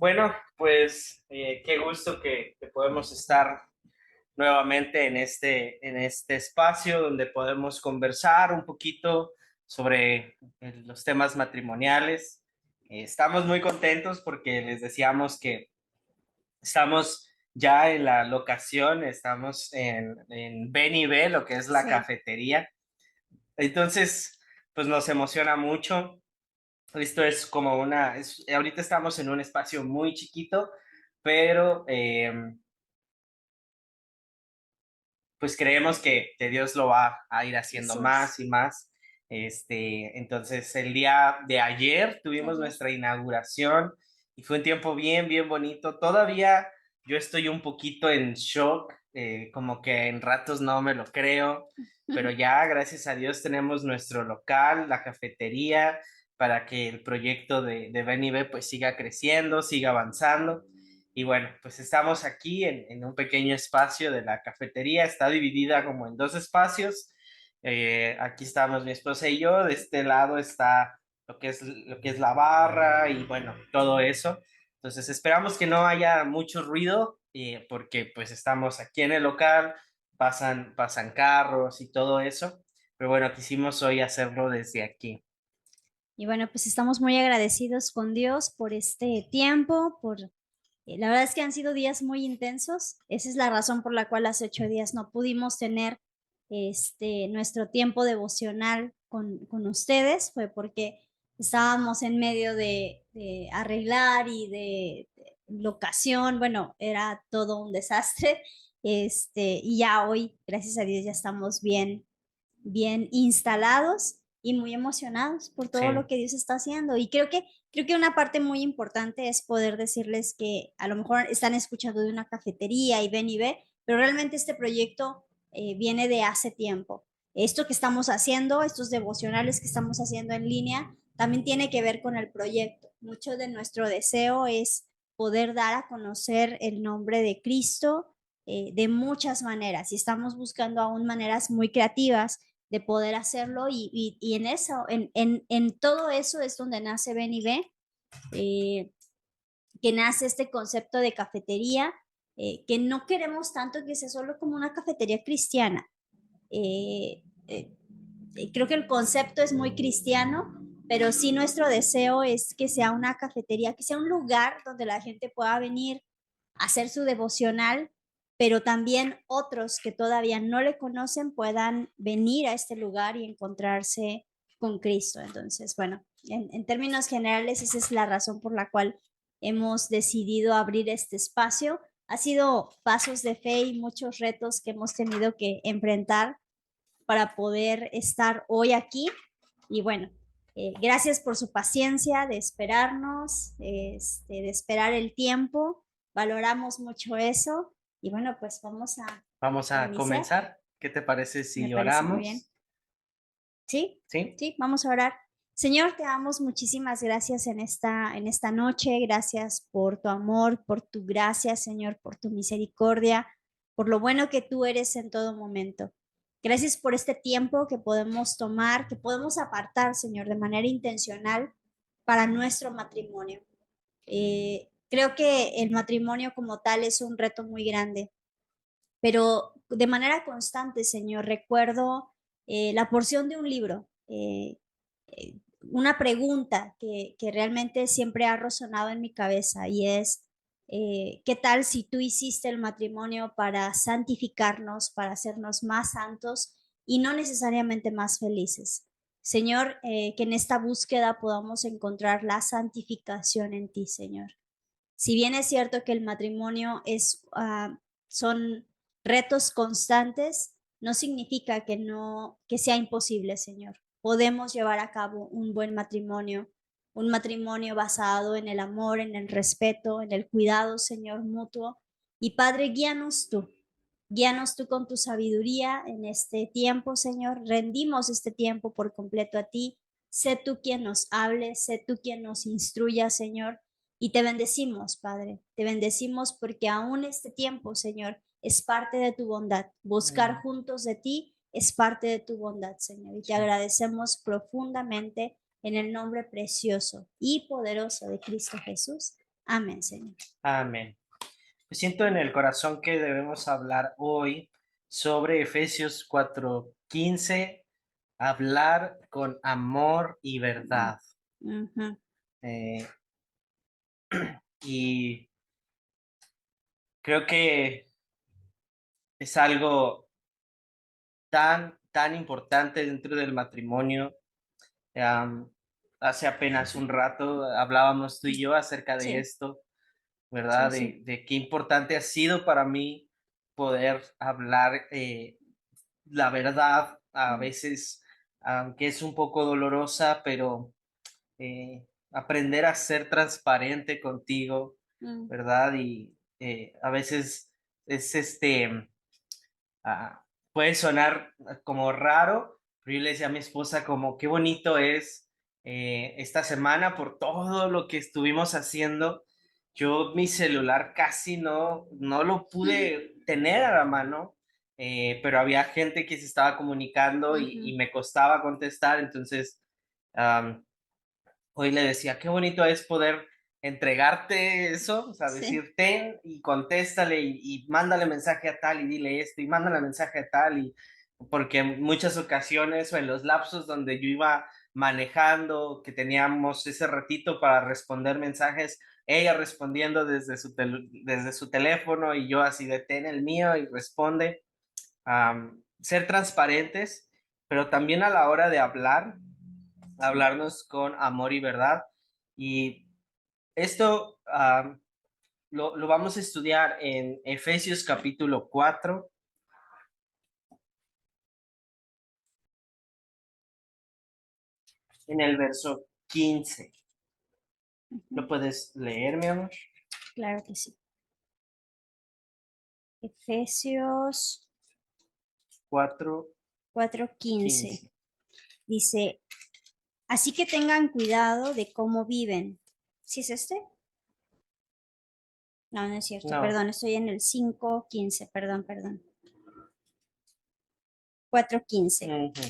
Bueno, pues qué gusto que podemos estar nuevamente en este espacio donde podemos conversar un poquito sobre los temas matrimoniales. Estamos muy contentos porque les decíamos que estamos ya en la locación, estamos en Beni B, lo que es la Sí. cafetería. Entonces, pues nos emociona mucho. Esto es como ahorita estamos en un espacio muy chiquito, pero pues creemos que Dios lo va a ir haciendo Así es. más y más. Entonces, el día de ayer De tuvimos ayer. nuestra inauguración y fue un tiempo bien, bien bonito. Todavía yo estoy un poquito en shock, como que en ratos no me lo creo, pero ya, gracias a Dios, tenemos nuestro local, la cafetería, para que el proyecto de Beni B pues siga creciendo, siga avanzando. Y bueno, pues estamos aquí en un pequeño espacio de la cafetería, está dividida como en dos espacios. Aquí estamos mi esposa y yo, de este lado está lo que es la barra y bueno, todo eso. Entonces esperamos que no haya mucho ruido porque pues estamos aquí en el local, pasan carros y todo eso, pero bueno, quisimos hoy hacerlo desde aquí. Y bueno, pues estamos muy agradecidos con Dios por este tiempo, la verdad es que han sido días muy intensos. Esa es la razón por la cual hace 8 días no pudimos tener nuestro tiempo devocional con ustedes, fue porque estábamos en medio de arreglar y de locación. Bueno, era todo un desastre. Y ya hoy, gracias a Dios, ya estamos bien instalados y muy emocionados por Sí, todo lo que Dios está haciendo. Y creo que una parte muy importante es poder decirles que a lo mejor están escuchando de una cafetería y ve, pero realmente este proyecto viene de hace tiempo. Esto que estamos haciendo, estos devocionales que estamos haciendo en línea, también tiene que ver con el proyecto. Mucho de nuestro deseo es poder dar a conocer el nombre de Cristo de muchas maneras, y estamos buscando aún maneras muy creativas de poder hacerlo, y en eso, en todo eso es donde nace Ven y Ve, eh, que nace este concepto de cafetería, que no queremos tanto que sea solo como una cafetería cristiana. Eh, eh, Creo que el concepto es muy cristiano, pero sí nuestro deseo es que sea una cafetería, que sea un lugar donde la gente pueda venir a hacer su devocional, pero también otros que todavía no le conocen puedan venir a este lugar y encontrarse con Cristo. Entonces, bueno, en términos generales, esa es la razón por la cual hemos decidido abrir este espacio. Ha sido pasos de fe y muchos retos que hemos tenido que enfrentar para poder estar hoy aquí. Y bueno, gracias por su paciencia de esperarnos, de esperar el tiempo. Valoramos mucho eso. Y bueno, pues vamos vamos a a iniciar. comenzar. ¿Qué te parece Me si parece muy bien. oramos? Sí, ¿Sí? sí, vamos a orar. Señor, te damos muchísimas gracias en esta noche. Gracias por tu amor, por tu gracia, Señor, por tu misericordia, por lo bueno que tú eres en todo momento. Gracias por este tiempo que podemos tomar, que podemos apartar, Señor, de manera intencional para nuestro matrimonio. Creo que el matrimonio como tal es un reto muy grande, pero de manera constante, Señor, recuerdo la porción de un libro, una pregunta que realmente siempre ha resonado en mi cabeza, y es, ¿qué tal si tú hiciste el matrimonio para santificarnos, para hacernos más santos y no necesariamente más felices? Señor, que en esta búsqueda podamos encontrar la santificación en ti, Señor. Si bien es cierto que el matrimonio son retos constantes, no significa que no, que sea imposible, Señor. Podemos llevar a cabo un matrimonio basado en el amor, en el respeto, en el cuidado, Señor, mutuo. Y Padre, guíanos tú con tu sabiduría en este tiempo, Señor. Rendimos este tiempo por completo a ti. Sé tú quien nos hable, sé tú quien nos instruya, Señor. Y te bendecimos, Padre. Te bendecimos porque aún este tiempo, Señor, es parte de tu bondad. Buscar Mm, juntos de ti es parte de tu bondad, Señor. Y te sí. agradecemos profundamente en el nombre precioso y poderoso de Cristo Jesús. Amén, Señor. Amén. Me siento en el corazón que debemos hablar hoy sobre Efesios 4:15, hablar con amor y verdad. Ujú, Eh, y creo que es algo tan importante dentro del matrimonio. Am, Hace apenas un rato hablábamos tú y yo acerca de sí, esto, ¿verdad? sí, sí. De qué importante ha sido para mí poder hablar la verdad, a Mm, veces, aunque es un poco dolorosa, pero aprender a ser transparente contigo, mm, ¿verdad? Y a veces es puede sonar como raro, pero yo le decía a mi esposa como qué bonito es esta semana por todo lo que estuvimos haciendo. Yo mi celular casi no lo pude tener a la mano, pero había gente que se estaba comunicando y ujú, me costaba contestar, entonces am, hoy le decía, qué bonito es poder entregarte eso, o sea, sí. decir, ten y contéstale y mándale mensaje a tal y dile esto y mándale mensaje a tal y porque en muchas ocasiones o en los lapsos donde yo iba manejando, que teníamos ese ratito para responder mensajes, ella respondiendo desde su teléfono y yo así de ten el mío y responde. Ser transparentes, pero también a la hora de hablarnos con amor y verdad. Y esto lo vamos a estudiar en Efesios capítulo 4 en el verso 15. ¿Lo Ujú, puedes leer, mi amor? claro que sí. Efesios 4, 4:15 15. dice, así que tengan cuidado de cómo viven. ¿Sí es este? No, no es cierto, No. perdón, estoy en el 5:15, perdón, perdón. 4:15. Ujú.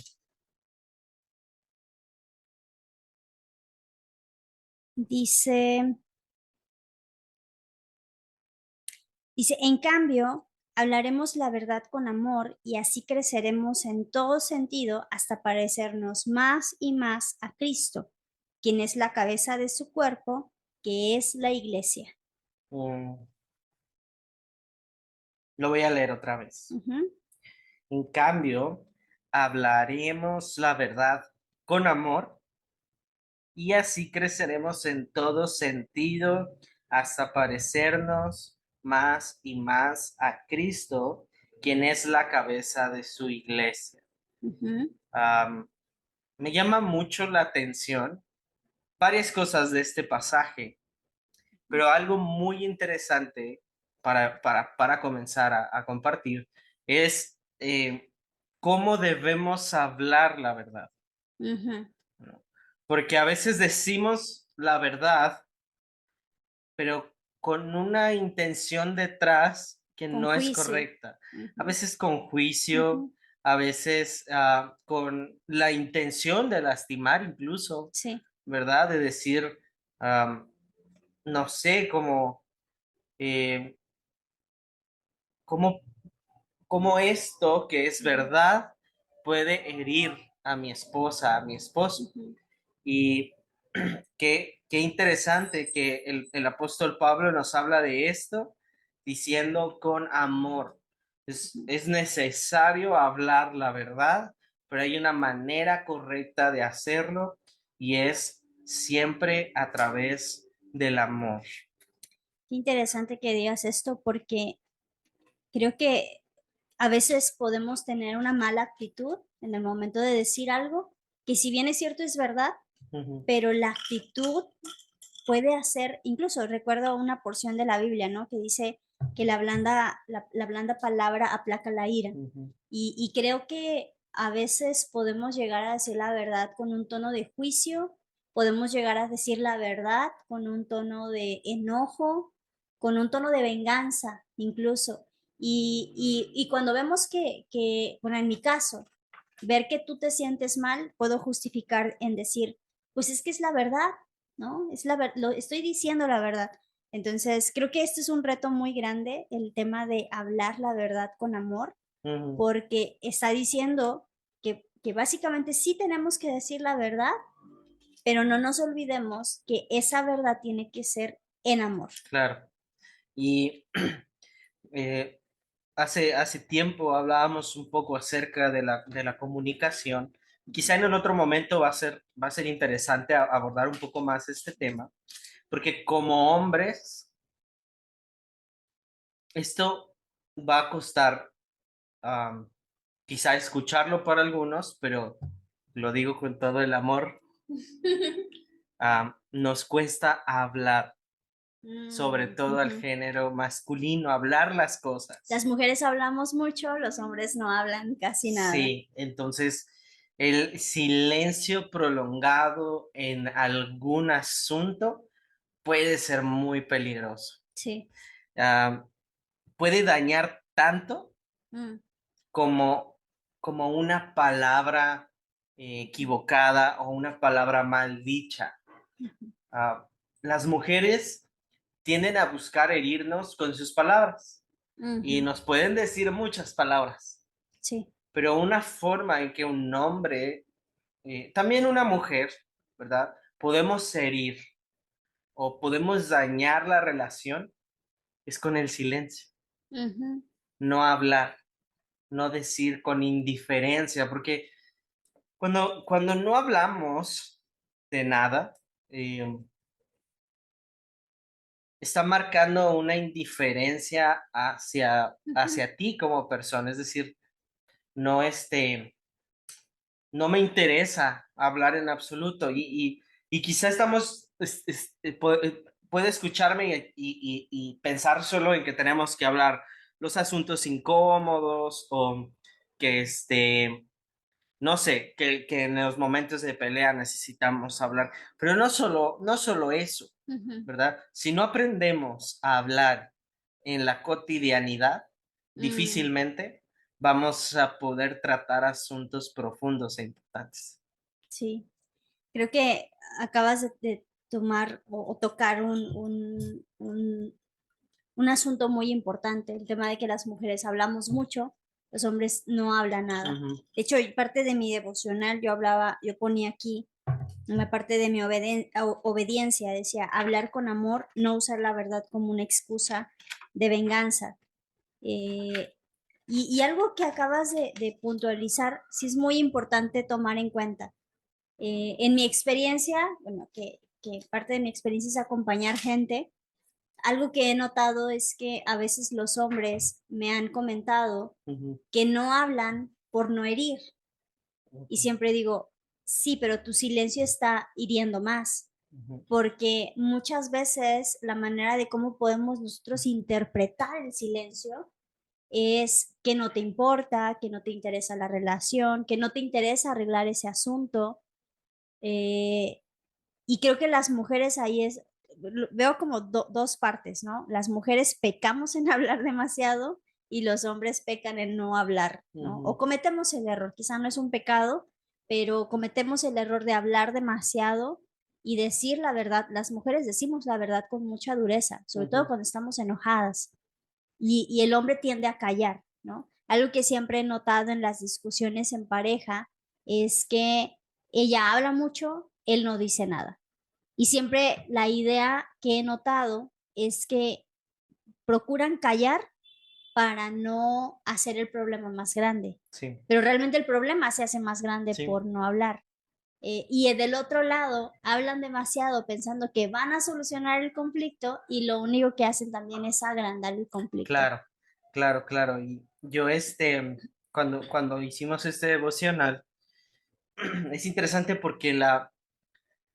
Dice, dice, en cambio, hablaremos la verdad con amor y así creceremos en todo sentido hasta parecernos más y más a Cristo, quien es la cabeza de su cuerpo, que es la iglesia. Mm, lo voy a leer otra vez. Ujú, En cambio, hablaremos la verdad con amor y así creceremos en todo sentido hasta parecernos más y más a Cristo, quien es la cabeza de su iglesia. ujú, Am, Me llama mucho la atención varias cosas de este pasaje, pero algo muy interesante para comenzar a compartir es cómo debemos hablar la verdad, ujú. ¿no? Porque a veces decimos la verdad pero con una intención detrás que Con no es juicio. correcta. A Ujú, veces con juicio, ujú, a veces con la intención de lastimar incluso, sí. ¿verdad? De decir, am, no sé, eh, cómo, cómo esto que es Ujú, verdad puede herir a mi esposa, a mi esposo. ujú, Y qué interesante que el apóstol Pablo nos habla de esto diciendo con amor. ujú. Es necesario hablar la verdad, pero hay una manera correcta de hacerlo y es siempre a través del amor. Qué interesante que digas esto porque creo que a veces podemos tener una mala actitud en el momento de decir algo que si bien es cierto es verdad, Ujú, pero la actitud puede hacer, incluso recuerdo una porción de la Biblia, ¿no? Que dice que la blanda palabra aplaca la ira. ujú, Y creo que a veces podemos llegar a decir la verdad con un tono de juicio, podemos llegar a decir la verdad con un tono de enojo, con un tono de venganza incluso. Y cuando vemos bueno, en mi caso, ver que tú te sientes mal, puedo justificar en decir, pues es que es la verdad, ¿no? Lo estoy diciendo la verdad. Entonces, creo que este es un reto muy grande, el tema de hablar la verdad con amor, Ujú, porque está diciendo que básicamente sí tenemos que decir la verdad, pero no nos olvidemos que esa verdad tiene que ser en amor. claro. Y eh, hace tiempo hablábamos un poco acerca de la comunicación. Quizá en el otro momento va a ser interesante abordar un poco más este tema, porque como hombres, esto va a costar am, quizá escucharlo para algunos, pero lo digo con todo el amor, nos cuesta hablar, sobre todo al Ujú. género masculino, hablar las Las cosas. mujeres hablamos mucho, los hombres no hablan casi nada. Sí, entonces el silencio prolongado en algún asunto puede ser muy peligroso. Sí. Ah, puede dañar tanto Mm, como, como una palabra equivocada o una palabra mal dicha. ujú, Ah, las mujeres tienden a buscar herirnos con sus palabras y ujú. nos pueden decir muchas palabras, Sí. pero una forma en que un hombre, también una mujer, ¿verdad? Podemos herir o podemos dañar la relación es con el silencio, Ujú, no hablar, no decir con indiferencia, porque cuando no hablamos de nada, eh, está marcando una indiferencia ujú, hacia ti como persona, es decir, no, no me interesa hablar en absoluto y quizá estamos, puede escucharme y pensar solo en que tenemos que hablar los asuntos incómodos o que no sé, que en los momentos de pelea necesitamos hablar, pero no solo eso, ujú, ¿verdad? Si no aprendemos a hablar en la cotidianidad, mm. difícilmente vamos a poder tratar asuntos profundos e importantes. Sí, creo que acabas de tomar o tocar un asunto muy importante, el tema de que las mujeres hablamos mucho, los hombres no hablan nada. Ujú, De hecho, parte de mi devocional yo hablaba, yo ponía aquí, en la parte de mi obediencia, decía, hablar con amor, no usar la verdad como una excusa de venganza. Eh, y algo que acabas de puntualizar, sí es muy importante tomar en cuenta. En mi experiencia, bueno, que parte de mi experiencia es acompañar gente, algo que he notado es que a veces los hombres me han comentado ujú, que no hablan por no herir. Y ujú, siempre digo, sí, pero tu silencio está hiriendo más, ujú, porque muchas veces la manera de cómo podemos nosotros interpretar el silencio es que no te importa, que no te interesa la relación, que no te interesa arreglar ese asunto. Eh, y creo que las mujeres ahí es, veo como dos partes, ¿no? Las mujeres pecamos en hablar demasiado y los hombres pecan en no hablar, ¿no? O ujú, cometemos el error, quizá no es un pecado, pero cometemos el error de hablar demasiado y decir la verdad. Las mujeres decimos la verdad con mucha dureza, sobre todo ujú, cuando estamos enojadas y el hombre tiende a callar, ¿no? Algo que siempre he notado en las discusiones en pareja es que ella habla mucho, él no dice nada. Y siempre la idea que he notado es que procuran callar para no hacer el problema más grande, sí, pero realmente el problema se hace más grande sí, por no hablar. Y del otro lado, hablan demasiado pensando que van a solucionar el conflicto y lo único que hacen también es agrandar el conflicto. claro, claro, claro. Y yo cuando hicimos este devocional, es interesante porque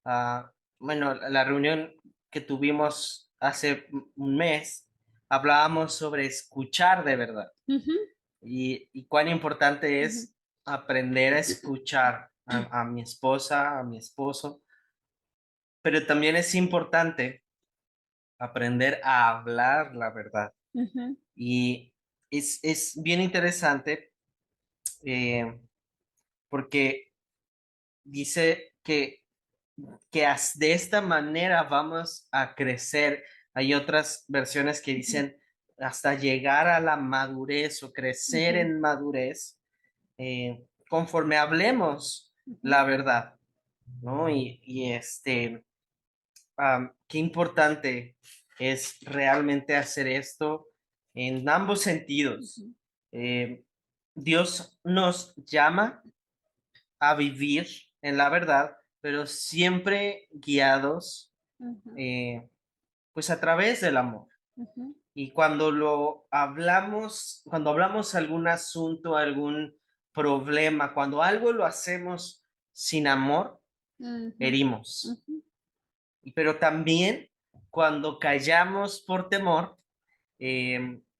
ah, bueno, la reunión que tuvimos hace un mes, hablábamos sobre escuchar de verdad Ujú, y cuán importante ujú, es aprender a escuchar a mi esposa, a mi esposo, pero también es importante aprender a hablar la verdad. ujú, Y es bien interesante eh, porque dice que de esta manera vamos a crecer, Hay otras versiones que dicen hasta llegar a la madurez o crecer Ujú, en madurez, conforme hablemos ujú, la verdad, ¿no? Qué importante es realmente hacer esto en ambos sentidos. ujú, Eh, Dios nos llama a vivir en la verdad, pero siempre guiados, ujú, eh, pues a través del amor. ujú, Y cuando hablamos algún asunto, algún problema, cuando algo lo hacemos sin amor, ujú, herimos. ujú, Pero también cuando callamos por temor,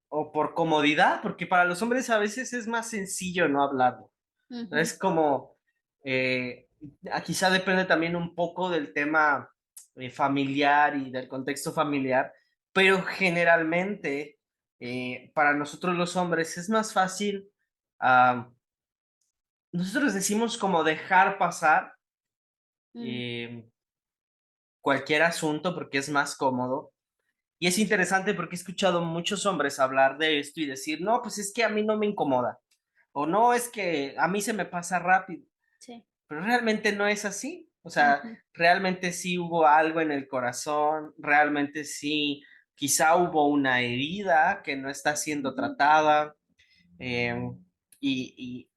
o por comodidad, porque para los hombres a veces es más sencillo no hablarlo. ujú, Es como, eh, quizá depende también un poco del tema familiar y del contexto familiar, pero generalmente para nosotros los hombres es más fácil, ah, nosotros decimos como dejar pasar mm, eh, cualquier asunto porque es más cómodo. Y es interesante porque he escuchado muchos hombres hablar de esto y decir, no, pues es que a mí no me incomoda, o no, es que a mí se me pasa rápido, sí, pero realmente no es así. O sea, ujú, realmente sí hubo algo en el corazón, realmente sí, quizá hubo una herida que no está siendo ujú, tratada, eh, y, y,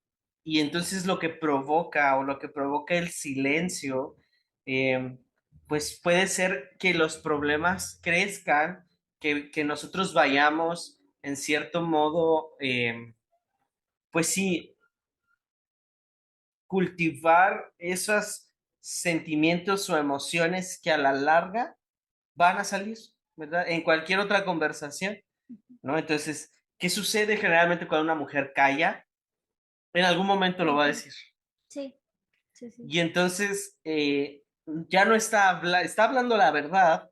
y entonces lo que provoca o lo que provoca el silencio, eh, pues puede ser que los problemas crezcan, que nosotros vayamos en cierto modo, pues sí, cultivar esos sentimientos o emociones que a la larga van a salir, ¿verdad? En cualquier otra conversación, ¿no? Entonces, ¿qué sucede generalmente cuando una mujer calla? En algún momento lo va a ujú, decir. sí, sí, sí, Y entonces ya no está hablando la verdad,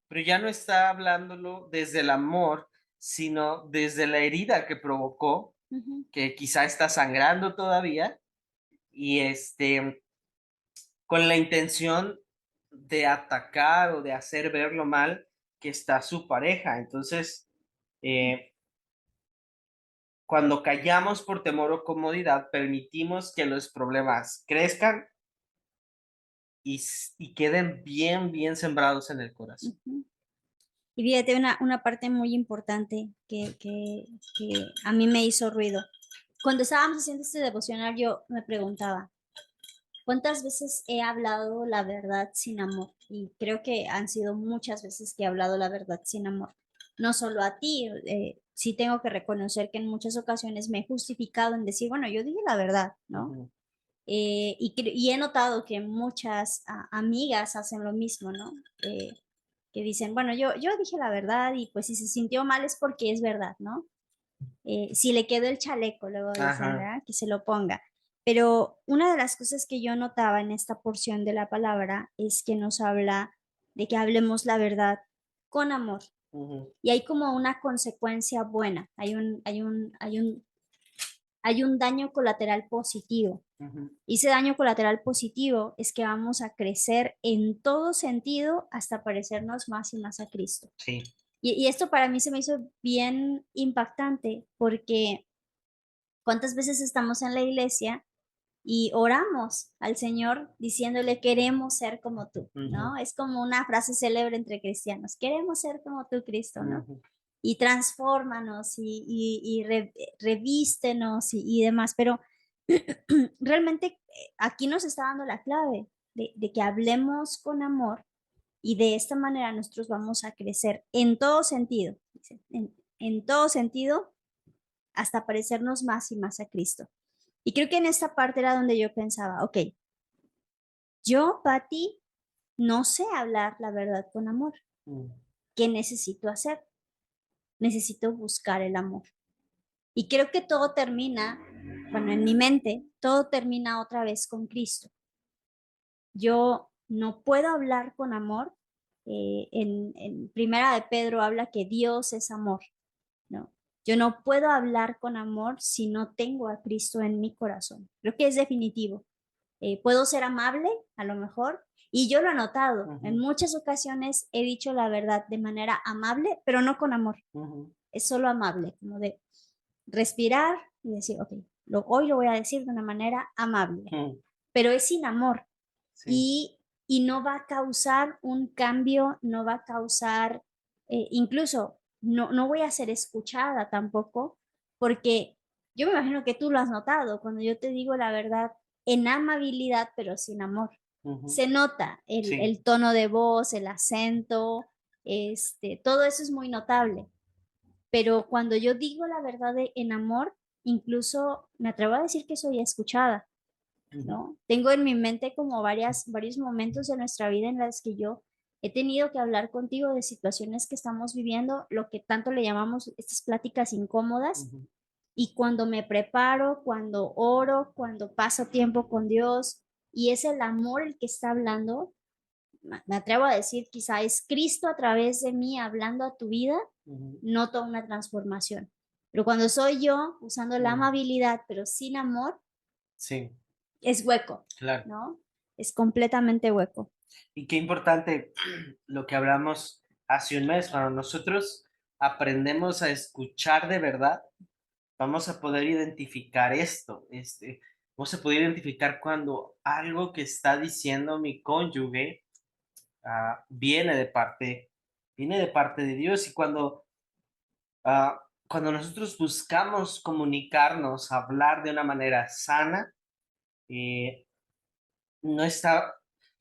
pero ya no está hablándolo desde el amor, sino desde la herida que provocó, ujú, que quizá está sangrando todavía, y con la intención de atacar o de hacer ver lo mal que está su pareja. Entonces, eh, cuando callamos por temor o comodidad, permitimos que los problemas crezcan y queden bien, bien sembrados en el corazón. ujú. Y fíjate, una parte muy importante que a mí me hizo ruido. Cuando estábamos haciendo este devocional, yo me preguntaba, ¿cuántas veces he hablado la verdad sin amor? Y creo que han sido muchas veces que he hablado la verdad sin amor. No solo a ti, sí tengo que reconocer que en muchas ocasiones me he justificado en decir, bueno, yo dije la verdad, ¿no? Ujú, Y he notado que muchas amigas hacen lo mismo, ¿no? Que dicen, bueno, yo dije la verdad y pues si se sintió mal es porque es verdad, ¿no? Si le quedó el chaleco, luego dicen, ajá, ¿verdad? Que se lo ponga. Pero una de las cosas que yo notaba en esta porción de la palabra es que nos habla de que hablemos la verdad con amor. ujú, Y hay como una consecuencia buena, hay un daño colateral positivo. ujú, Y ese daño colateral positivo es que vamos a crecer en todo sentido hasta parecernos más y más a Cristo. sí, Y esto para mí se me hizo bien impactante porque cuántas veces estamos en la iglesia y oramos al Señor diciéndole queremos ser como tú, ujú, ¿no? Es como una frase célebre entre cristianos, queremos ser como tú, Cristo, ¿no? ujú, Y transfórmanos revístenos y demás, pero realmente aquí nos está dando la clave de que hablemos con amor y de esta manera nosotros vamos a crecer en todo sentido, en todo sentido hasta parecernos más y más a Cristo. Y creo que en esta parte era donde yo pensaba, ok, yo, Patti, no sé hablar la verdad con amor. ujú, ¿Qué necesito hacer? Necesito buscar el amor. Y creo que todo termina, bueno, en mi mente, todo termina otra vez con Cristo. Yo no puedo hablar con amor. En Primera de Pedro habla que Dios es amor, ¿no? Yo no puedo hablar con amor si no tengo a Cristo en mi corazón. Creo que es definitivo. puedo ser amable, a lo mejor, y yo lo he notado. En Ujú, muchas ocasiones he dicho la verdad de manera amable, pero no con amor. ujú, Es solo amable, como de respirar y decir, ok, hoy lo voy a decir de una manera amable, ujú, pero es sin amor sí, y, y no va a causar un cambio, no va a causar, incluso no voy a ser escuchada tampoco, porque yo me imagino que tú lo has notado cuando yo te digo la verdad en amabilidad, pero sin amor. ujú, Se nota sí, el tono de voz, el acento, todo eso es muy notable. Pero cuando yo digo la verdad en amor, incluso me atrevo a decir que soy escuchada, ujú, ¿no? Tengo en mi mente como varios momentos de nuestra vida en las que yo he tenido que hablar contigo de situaciones que estamos viviendo, lo que tanto le llamamos estas pláticas incómodas. ujú, Y cuando me preparo, cuando oro, cuando paso tiempo con Dios y es el amor el que está hablando, me atrevo a decir, quizá es Cristo a través de mí hablando a tu vida, ujú, noto una transformación. Pero cuando soy yo usando la ujú, amabilidad, pero sin amor, sí, es hueco, claro. ¿no? Es completamente hueco. Y qué importante lo que hablamos hace un mes, cuando nosotros aprendemos a escuchar de verdad, vamos a poder identificar esto, vamos a poder identificar cuando algo que está diciendo mi cónyuge viene de parte de Dios y cuando nosotros buscamos comunicarnos, hablar de una manera sana, eh, no está,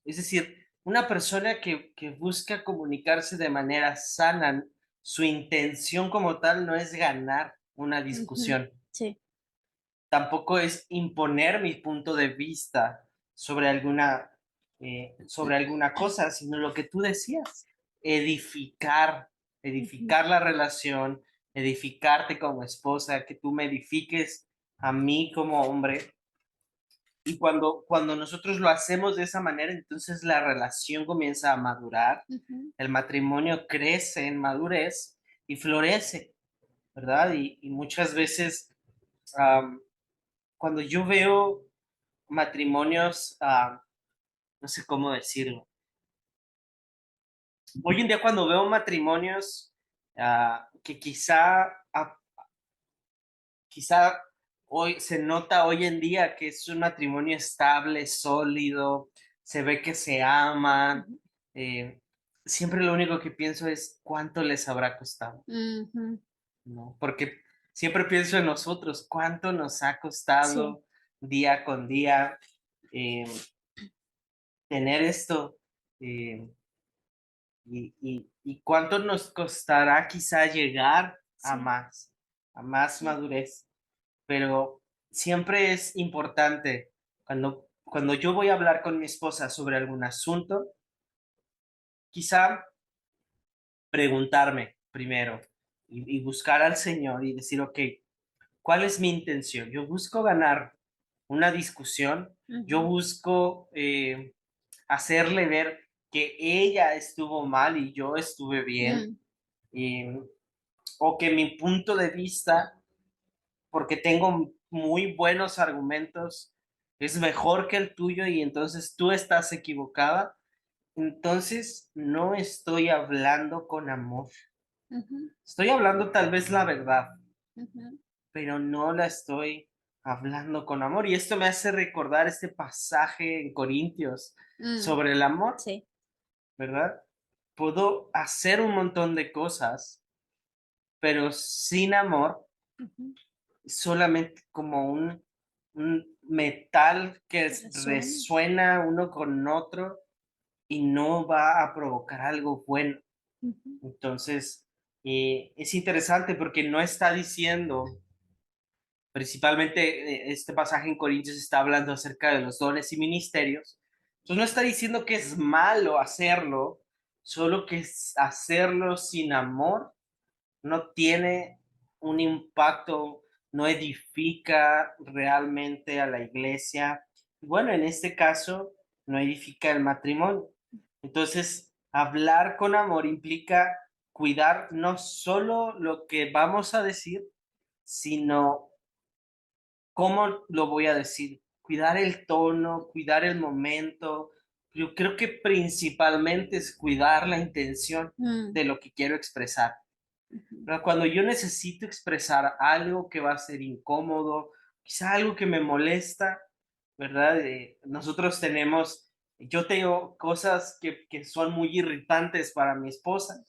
es decir, una persona que busca comunicarse de manera sana, su intención como tal no es ganar una Ujú, discusión, sí. tampoco es imponer mi punto de vista sobre alguna cosa, sino lo que tú decías, edificar, Ujú, edificar la relación, edificarte como esposa, que tú me edifiques a mí como hombre. Y cuando nosotros lo hacemos de esa manera, entonces la relación comienza a madurar, ujú, el matrimonio crece en madurez y florece, ¿verdad? Y muchas veces, am, cuando yo veo matrimonios, no sé cómo decirlo. Hoy en día cuando veo matrimonios que quizá hoy se nota hoy en día que es un matrimonio estable, sólido, se ve que se aman. ujú, Siempre lo único que pienso es cuánto les habrá costado, ujú. ¿no? Porque siempre pienso en nosotros, cuánto nos ha Sí, costado día con día eh, tener esto. eh, y cuánto nos costará quizá llegar sí, a más sí. madurez, pero siempre es importante cuando yo voy a hablar con mi esposa sobre algún asunto, quizá preguntarme primero y buscar al Señor y decir, ok, ¿cuál es mi intención? Yo busco ganar una discusión, yo Ujú, busco hacerle ver que ella estuvo mal y yo estuve bien, mm, eh, o que mi punto de vista, porque tengo muy buenos argumentos, es mejor que el tuyo y entonces tú estás equivocada, entonces no estoy hablando con amor. ujú, Estoy hablando tal vez la verdad, ujú, pero no la estoy hablando con amor. Y esto me hace recordar este pasaje en Corintios mm, sobre el amor, sí. ¿verdad? Puedo hacer un montón de cosas, pero sin amor Ujú. solamente como un metal que Que resuene. resuena uno con otro y no va a provocar algo bueno. Ujú, Entonces, es interesante porque no está diciendo, principalmente este pasaje en Corintios está hablando acerca de los dones y ministerios. Entonces no está diciendo que es malo hacerlo, solo que hacerlo sin amor no tiene un impacto, no edifica realmente a la iglesia. Bueno, en este caso, no edifica el matrimonio. Entonces, hablar con amor implica cuidar no solo lo que vamos a decir, sino cómo lo voy a decir, cuidar el tono, cuidar el momento. Yo creo que principalmente es cuidar la intención Mm, de lo que quiero expresar. ujú, Pero cuando yo necesito expresar algo que va a ser incómodo, quizá algo que me molesta, ¿verdad? Nosotros tenemos, yo tengo cosas que son muy irritantes para mi esposa.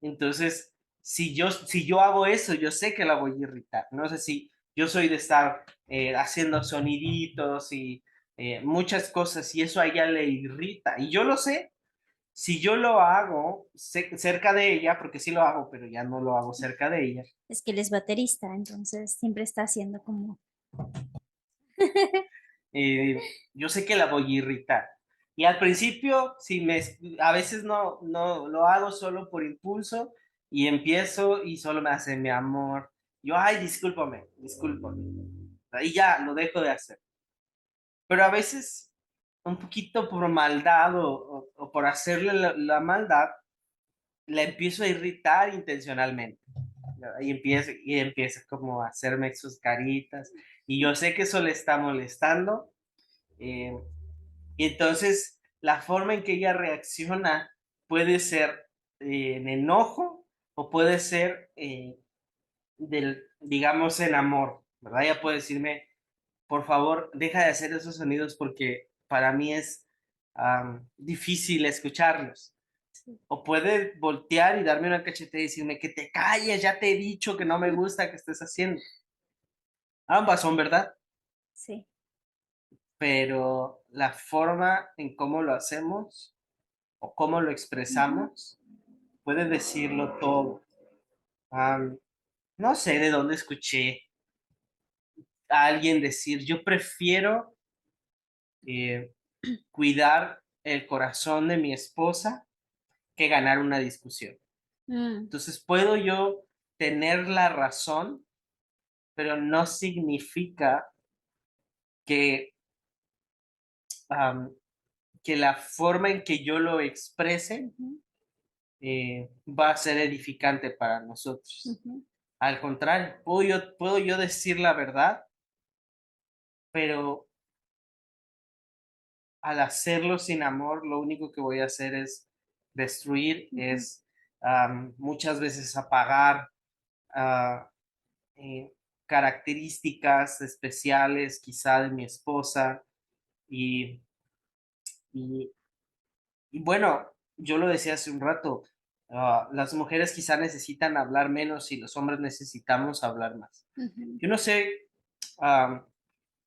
Entonces, si yo hago eso, yo sé que la voy a irritar. No sé si yo soy de estar haciendo soniditos y muchas cosas y eso a ella le irrita. Y yo lo sé, si yo lo hago cerca de ella, porque sí lo hago, pero ya no lo hago cerca de ella, es que él es baterista, entonces siempre está haciendo como... yo sé que la voy a irritar. Y al principio, a veces no lo hago solo por impulso y empiezo y solo me hace mi amor. Yo, ay, discúlpame, discúlpame. Y ya, lo dejo de hacer. Pero a veces, un poquito por maldad o por hacerle la maldad, la empiezo a irritar intencionalmente. Y empieza como a hacerme sus caritas. Y yo sé que eso le está molestando. eh, y entonces la forma en que ella reacciona puede ser en enojo o puede ser digamos, en amor, ¿verdad? Ella puede decirme, por favor, deja de hacer esos sonidos porque para mí es difícil escucharlos. Sí, O puede voltear y darme una cachetada y decirme que te calles, ya te he dicho que no me gusta que estés haciendo. Ambas son verdad, sí. pero la forma en cómo lo hacemos o cómo lo Ujú, expresamos puede decirlo todo. Am, no sé de dónde escuché a alguien decir, yo prefiero eh, cuidar el corazón de mi esposa que ganar una discusión. mm, Entonces puedo yo tener la razón, pero no significa que, am, que la forma en que yo lo exprese ujú, va a ser edificante para nosotros. ujú, Al contrario, puedo yo decir la verdad, pero al hacerlo sin amor, lo único que voy a hacer es destruir, ujú, es muchas veces apagar ah, eh, características especiales quizá de mi esposa y, y, y bueno, yo lo decía hace un rato, las mujeres quizá necesitan hablar menos y los hombres necesitamos hablar más. ujú, Yo no sé am,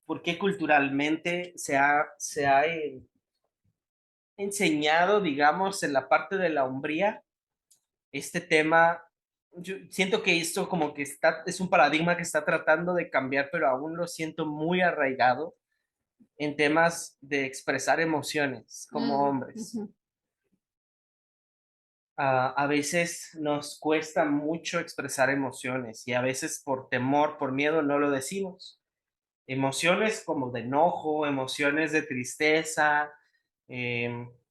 por qué culturalmente se ha enseñado, digamos, en la parte de la hombría, este tema. Yo siento que esto como que es un paradigma que está tratando de cambiar, pero aún lo siento muy arraigado en temas de expresar emociones como mm, hombres. ujú, A veces nos cuesta mucho expresar emociones y a veces por temor, por miedo, no lo decimos. Emociones como de enojo, emociones de tristeza,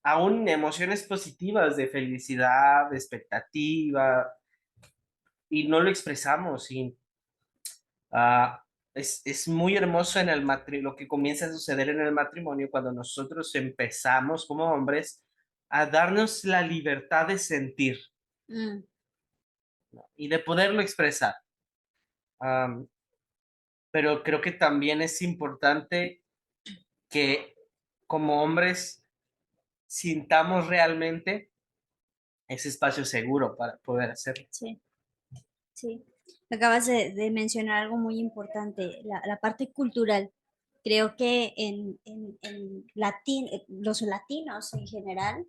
aún emociones positivas de felicidad, de expectativa, y no lo expresamos. Y ah, es muy hermoso en lo que comienza a suceder en el matrimonio cuando nosotros empezamos como hombres a darnos la libertad de sentir, mm, ¿no? Y de poderlo expresar. Am, pero creo que también es importante que como hombres sintamos realmente ese espacio seguro para poder hacerlo. sí, sí. Acabas de mencionar algo muy importante, la parte cultural. Creo que los latinos en general,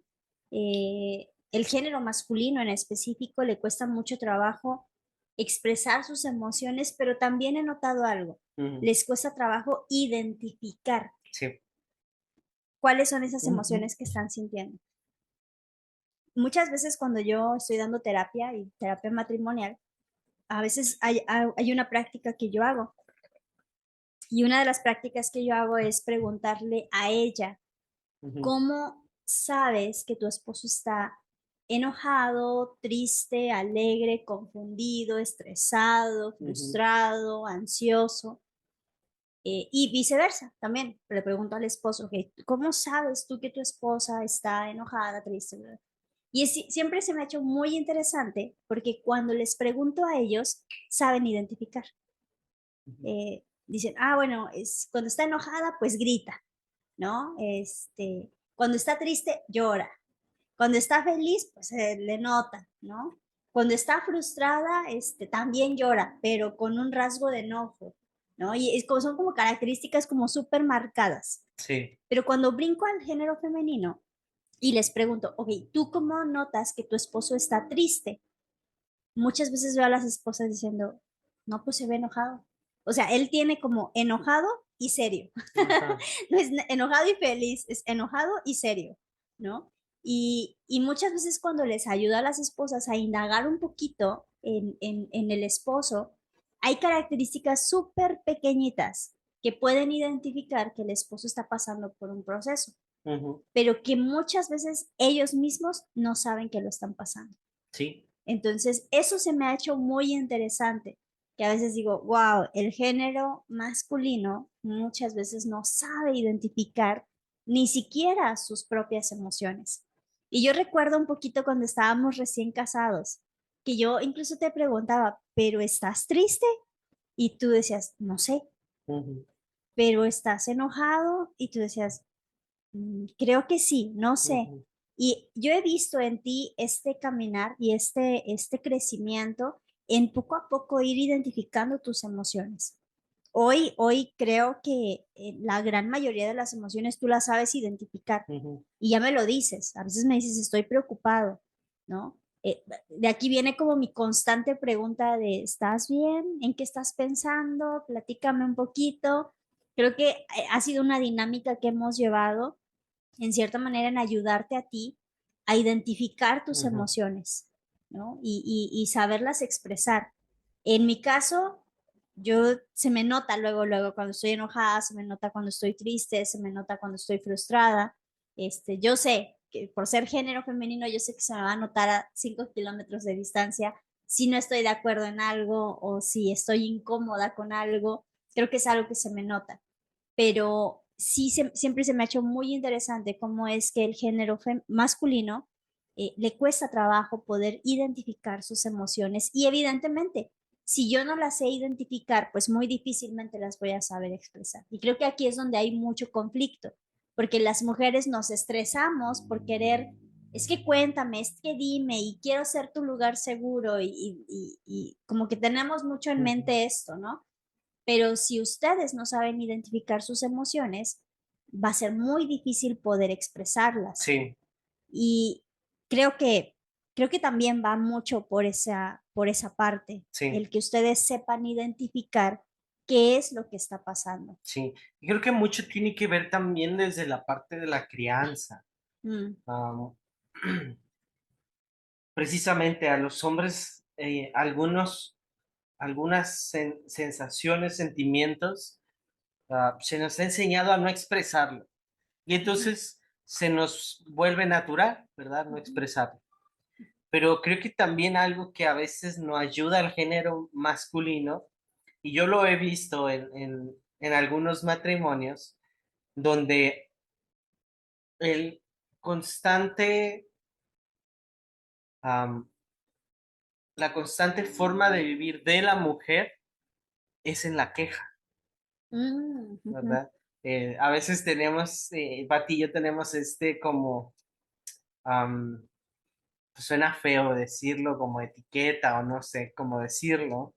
el género masculino en específico le cuesta mucho trabajo expresar sus emociones, pero también he notado algo, Ujú, les cuesta trabajo identificar sí. cuáles son esas Ujú, emociones que están sintiendo. Muchas veces cuando yo estoy dando terapia y terapia matrimonial, a veces hay una práctica que yo hago y una de las prácticas que yo hago es preguntarle a ella, ujú, ¿cómo sabes que tu esposo está enojado, triste, alegre, confundido, estresado, ujú, frustrado, ansioso? Y viceversa, también le pregunto al esposo, que ¿cómo sabes tú que tu esposa está enojada, triste? Y siempre se me ha hecho muy interesante porque cuando les pregunto a ellos, saben identificar. Dicen, ah, bueno, cuando está enojada, pues grita, ¿no? Cuando está triste, llora. Cuando está feliz, pues le nota, ¿no? Cuando está frustrada, también llora, pero con un rasgo de enojo, ¿no? Y son como características como súper marcadas. Sí. Pero cuando brinco al género femenino y les pregunto, ok, ¿tú cómo notas que tu esposo está triste? Muchas veces veo a las esposas diciendo, no, pues se ve enojado. O sea, él tiene como enojado y serio. Ajá. No es enojado y feliz, es enojado y serio, ¿no? Y muchas veces cuando les ayuda a las esposas a indagar un poquito en el esposo, hay características súper pequeñitas que pueden identificar que el esposo está pasando por un proceso, Ujú. pero que muchas veces ellos mismos no saben que lo están pasando. Sí. Entonces, eso se me ha hecho muy interesante, que a veces digo, wow, el género masculino muchas veces no sabe identificar ni siquiera sus propias emociones. Y yo recuerdo un poquito cuando estábamos recién casados, que yo incluso te preguntaba, ¿pero estás triste? Y tú decías, no sé, Ujú. ¿pero estás enojado? Y tú decías, creo que sí, no sé. Ujú. Y yo he visto en ti este caminar y este crecimiento en poco a poco ir identificando tus emociones. Hoy creo que la gran mayoría de las emociones tú las sabes identificar Ujú. y ya me lo dices. A veces me dices, estoy preocupado, ¿no? De aquí viene como mi constante pregunta de, ¿estás bien? ¿En qué estás pensando? Platícame un poquito. Creo que ha sido una dinámica que hemos llevado en cierta manera en ayudarte a ti a identificar tus Ujú. emociones, ¿no? Y saberlas expresar. En mi caso, yo se me nota luego cuando estoy enojada, se me nota cuando estoy triste, se me nota cuando estoy frustrada. Yo sé que por ser género femenino, yo sé que se me va a notar a 5 kilómetros de distancia si no estoy de acuerdo en algo o si estoy incómoda con algo. Creo que es algo que se me nota, pero sí siempre se me ha hecho muy interesante cómo es que el género masculino le cuesta trabajo poder identificar sus emociones y evidentemente, si yo no las sé identificar, pues muy difícilmente las voy a saber expresar. Y creo que aquí es donde hay mucho conflicto, porque las mujeres nos estresamos por querer, es que cuéntame, es que dime y quiero ser tu lugar seguro y como que tenemos mucho en Ujú. mente esto, ¿no? Pero si ustedes no saben identificar sus emociones, va a ser muy difícil poder expresarlas. Sí, Y creo que, creo que también va mucho por esa parte, sí, el que ustedes sepan identificar qué es lo que está pasando. sí. Y creo que mucho tiene que ver también desde la parte de la crianza. Mm, Am, Precisamente a los hombres, algunas sensaciones, sentimientos, se nos ha enseñado a no expresarlo. Y ujú, entonces se nos vuelve natural, ¿verdad? No ujú, expresarlo. Pero creo que también algo que a veces no ayuda al género masculino, y yo lo he visto en algunos matrimonios, donde el constante, am, la constante forma de vivir de la mujer es en la queja, mm, ujú, ¿verdad? A veces tenemos, Pati y yo tenemos como, am, pues suena feo decirlo como etiqueta o no sé cómo decirlo,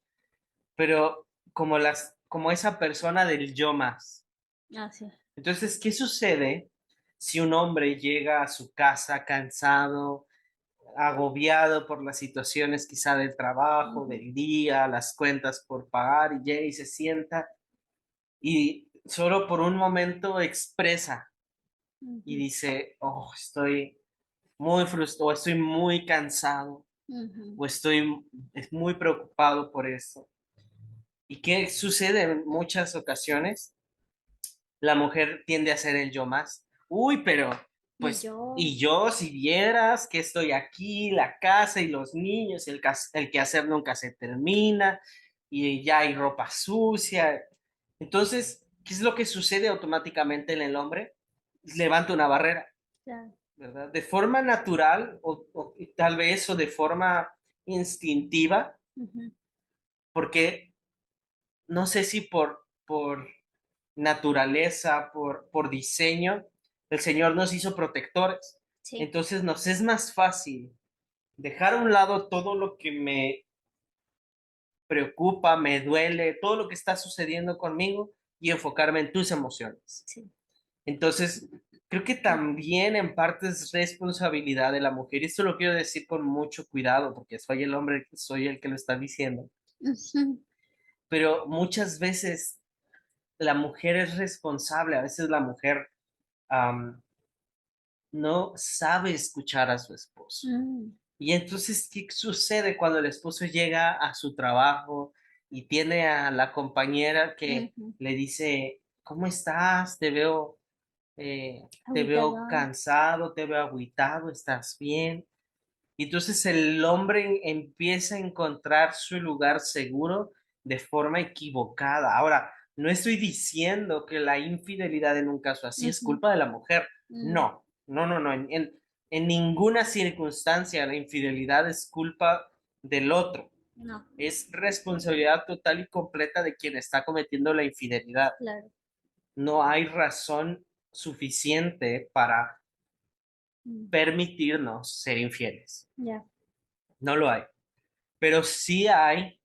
pero como esa persona del yo más. ah, sí. Entonces, ¿qué sucede si un hombre llega a su casa cansado, agobiado por las situaciones quizá del trabajo, Ujú, del día, las cuentas por pagar, y llega y se sienta y solo por un momento expresa y ujú, dice, oh, estoy muy frustrado, o estoy muy cansado, ujú, o estoy muy preocupado por esto? ¿Y qué sucede en muchas ocasiones? La mujer tiende a ser el yo más. Uy, pero y pues, yo, y yo si vieras que estoy aquí, la casa y los niños, el quehacer nunca se termina, y ya hay ropa sucia. Entonces, ¿qué es lo que sucede automáticamente en el hombre? Levanta una barrera, Claro. ¿verdad? De forma natural o tal vez o de forma instintiva, Ujú. porque no sé si por naturaleza, por diseño, el Señor nos hizo protectores. Sí. Entonces nos es más fácil dejar a un lado todo lo que me preocupa, me duele, todo lo que está sucediendo conmigo y enfocarme en tus emociones. Sí. Entonces, creo que también en parte es responsabilidad de la mujer, y esto lo quiero decir con mucho cuidado porque soy el hombre, soy el que lo está diciendo, Ujú. pero muchas veces la mujer es responsable, a veces la mujer um, no sabe escuchar a su esposo. Mm. Y entonces, ¿qué sucede cuando el esposo llega a su trabajo y tiene a la compañera que Ujú. le dice, ¿cómo estás? Te veo Agüitadón. cansado, te veo agüitado, ¿estás bien? Y entonces el hombre empieza a encontrar su lugar seguro de forma equivocada. Ahora, no estoy diciendo que la infidelidad en un caso así es Ujú. culpa de la mujer. Mm. No, no, no, no. En ninguna circunstancia la infidelidad es culpa del otro. No, Es responsabilidad total y completa de quien está cometiendo la infidelidad. claro. No hay razón suficiente para Mm. permitirnos ser infieles. Ya. No lo hay. Pero sí hay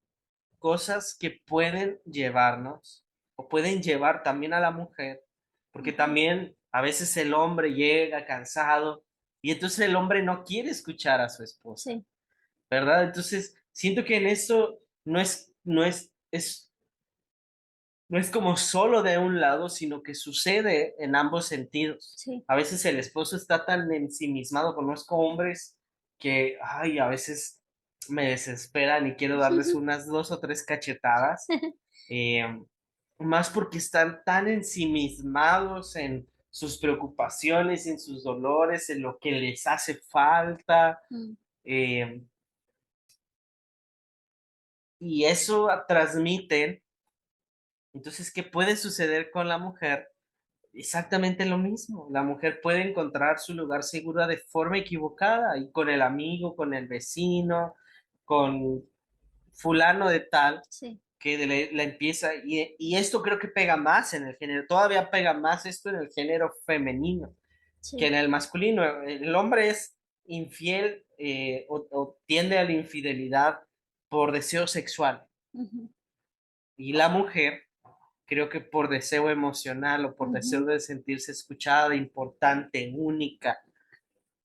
cosas que pueden llevarnos o pueden llevar también a la mujer, porque Ujú. también a veces el hombre llega cansado y entonces el hombre no quiere escuchar a su esposa, Sí. ¿verdad? Entonces siento que en eso no es como solo de un lado, sino que sucede en ambos sentidos. Sí. A veces el esposo está tan ensimismado, conozco hombres que, ay, a veces me desesperan y quiero darles unas dos o tres cachetadas, eh, más porque están tan ensimismados en sus preocupaciones, en sus dolores, en lo que les hace falta, Mm. eh, y eso transmiten. Entonces, ¿qué puede suceder con la mujer? Exactamente lo mismo. La mujer puede encontrar su lugar seguro de forma equivocada y con el amigo, con el vecino, con fulano de tal, Sí. que la empieza, y esto creo que pega más en el género, todavía pega más esto en el género femenino que Sí. en el masculino. El hombre es infiel o tiende a la infidelidad por deseo sexual Ujú. y la mujer creo que por deseo emocional o por deseo Ujú. de sentirse escuchada, importante, única.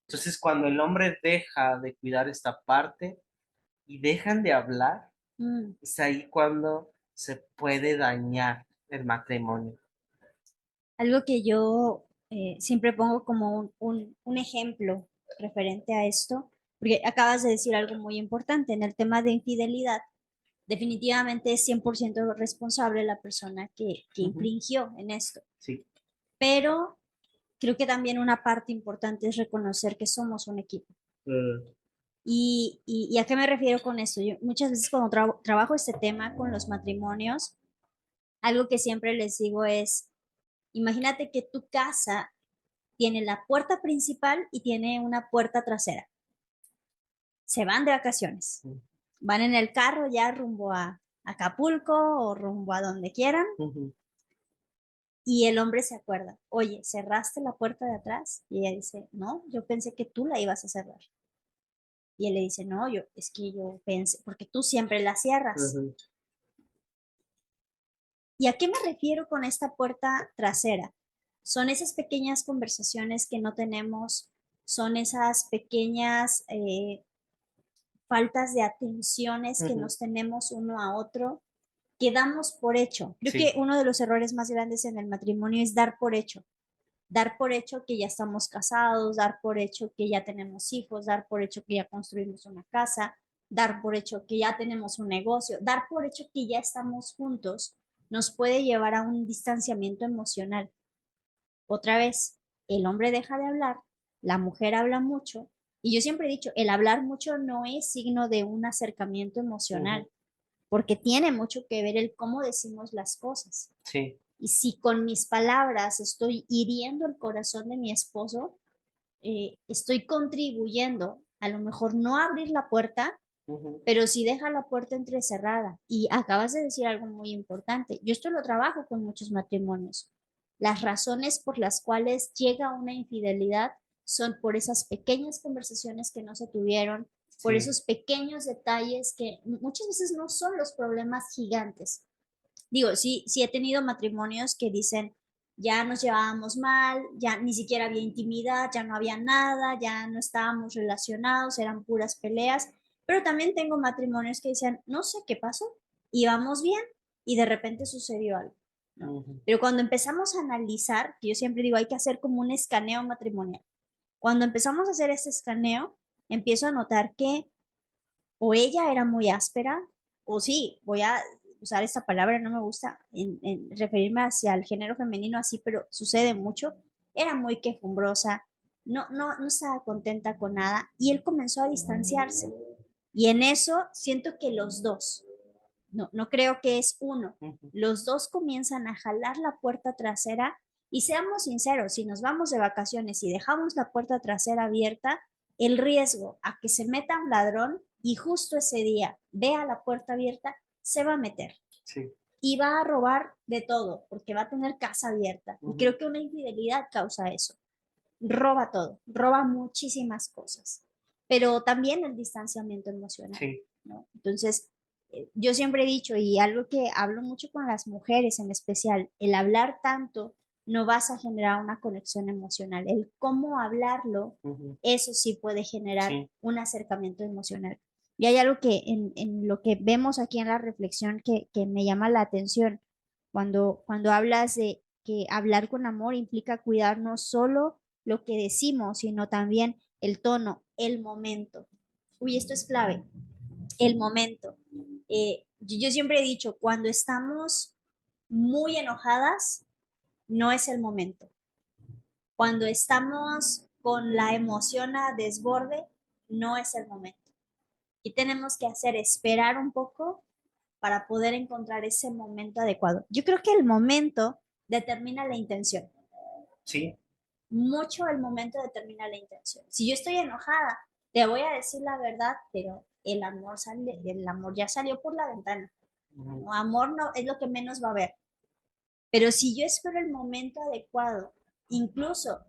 Entonces, cuando el hombre deja de cuidar esta parte y dejan de hablar, Mm. es ahí cuando se puede dañar el matrimonio. Algo que yo siempre pongo como un ejemplo referente a esto, porque acabas de decir algo muy importante en el tema de infidelidad. Definitivamente es 100% responsable la persona que Ujú. infringió en esto, Sí. pero creo que también una parte importante es reconocer que somos un equipo. Mm. ¿Y a qué me refiero con esto? Yo muchas veces cuando trabajo este tema con los matrimonios, algo que siempre les digo es, imagínate que tu casa tiene la puerta principal y tiene una puerta trasera. Se van de vacaciones, van en el carro ya rumbo a Acapulco o rumbo a donde quieran Ujú. y el hombre se acuerda, oye, ¿cerraste la puerta de atrás? Y ella dice, no, yo pensé que tú la ibas a cerrar. Y él le dice, no, es que yo pensé, porque tú siempre la cierras. Ujú. ¿Y a qué me refiero con esta puerta trasera? Son esas pequeñas conversaciones que no tenemos, son esas pequeñas faltas de atenciones que Ujú. nos tenemos uno a otro, que damos por hecho. Creo que Sí. uno de los errores más grandes en el matrimonio es dar por hecho que ya estamos casados, dar por hecho que ya tenemos hijos, dar por hecho que ya construimos una casa, dar por hecho que ya tenemos un negocio, dar por hecho que ya estamos juntos, nos puede llevar a un distanciamiento emocional. Otra vez, el hombre deja de hablar, la mujer habla mucho, y yo siempre he dicho, el hablar mucho no es signo de un acercamiento Ujú. emocional, porque tiene mucho que ver el cómo decimos las cosas. Sí. Y si con mis palabras estoy hiriendo el corazón de mi esposo, estoy contribuyendo a lo mejor no a abrir la puerta, pero si deja la puerta entrecerrada. Y acabas de decir algo muy importante. Yo esto lo trabajo con muchos matrimonios. Las razones por las cuales llega una infidelidad son por esas pequeñas conversaciones que no se tuvieron, por Sí, esos pequeños detalles que muchas veces no son los problemas gigantes. Digo, sí, sí he tenido matrimonios que dicen, ya nos llevábamos mal, ya ni siquiera había intimidad, ya no había nada, ya no estábamos relacionados, eran puras peleas, pero también tengo matrimonios que dicen, no sé qué pasó, íbamos bien y de repente sucedió algo, ¿no? Pero cuando empezamos a analizar, yo siempre digo, hay que hacer como un escaneo matrimonial. Cuando empezamos a hacer ese escaneo, empiezo a notar que o ella era muy áspera, o sí, voy a usar esta palabra, no me gusta en referirme hacia el género femenino así, pero sucede mucho, era muy quejumbrosa, no estaba contenta con nada y él comenzó a distanciarse. Y en eso siento que los dos, no creo que es uno, los dos comienzan a jalar la puerta trasera y seamos sinceros, si nos vamos de vacaciones y dejamos la puerta trasera abierta, el riesgo a que se meta un ladrón y justo ese día vea la puerta abierta, se va a meter. sí. Y va a robar de todo, porque va a tener casa abierta. Y creo que una infidelidad causa eso. Roba todo, roba muchísimas cosas. Pero también el distanciamiento emocional, Sí. ¿no? Entonces, yo siempre he dicho, y algo que hablo mucho con las mujeres en especial, el hablar tanto no vas a generar una conexión emocional. El cómo hablarlo, eso sí puede generar Sí. un acercamiento emocional. Y hay algo que en lo que vemos aquí en la reflexión que me llama la atención, cuando hablas de que hablar con amor implica cuidar no solo lo que decimos, sino también el tono, el momento. Uy, esto es clave, el momento. Yo siempre he dicho, cuando estamos muy enojadas, no es el momento. Cuando estamos con la emoción a desborde, no es el momento. Y tenemos que hacer esperar un poco para poder encontrar ese momento adecuado. Yo creo que el momento determina la intención. Sí. Mucho el momento determina la intención. Si yo estoy enojada, te voy a decir la verdad, pero el amor ya salió por la ventana. No, amor no es lo que menos va a haber. Pero si yo espero el momento adecuado, incluso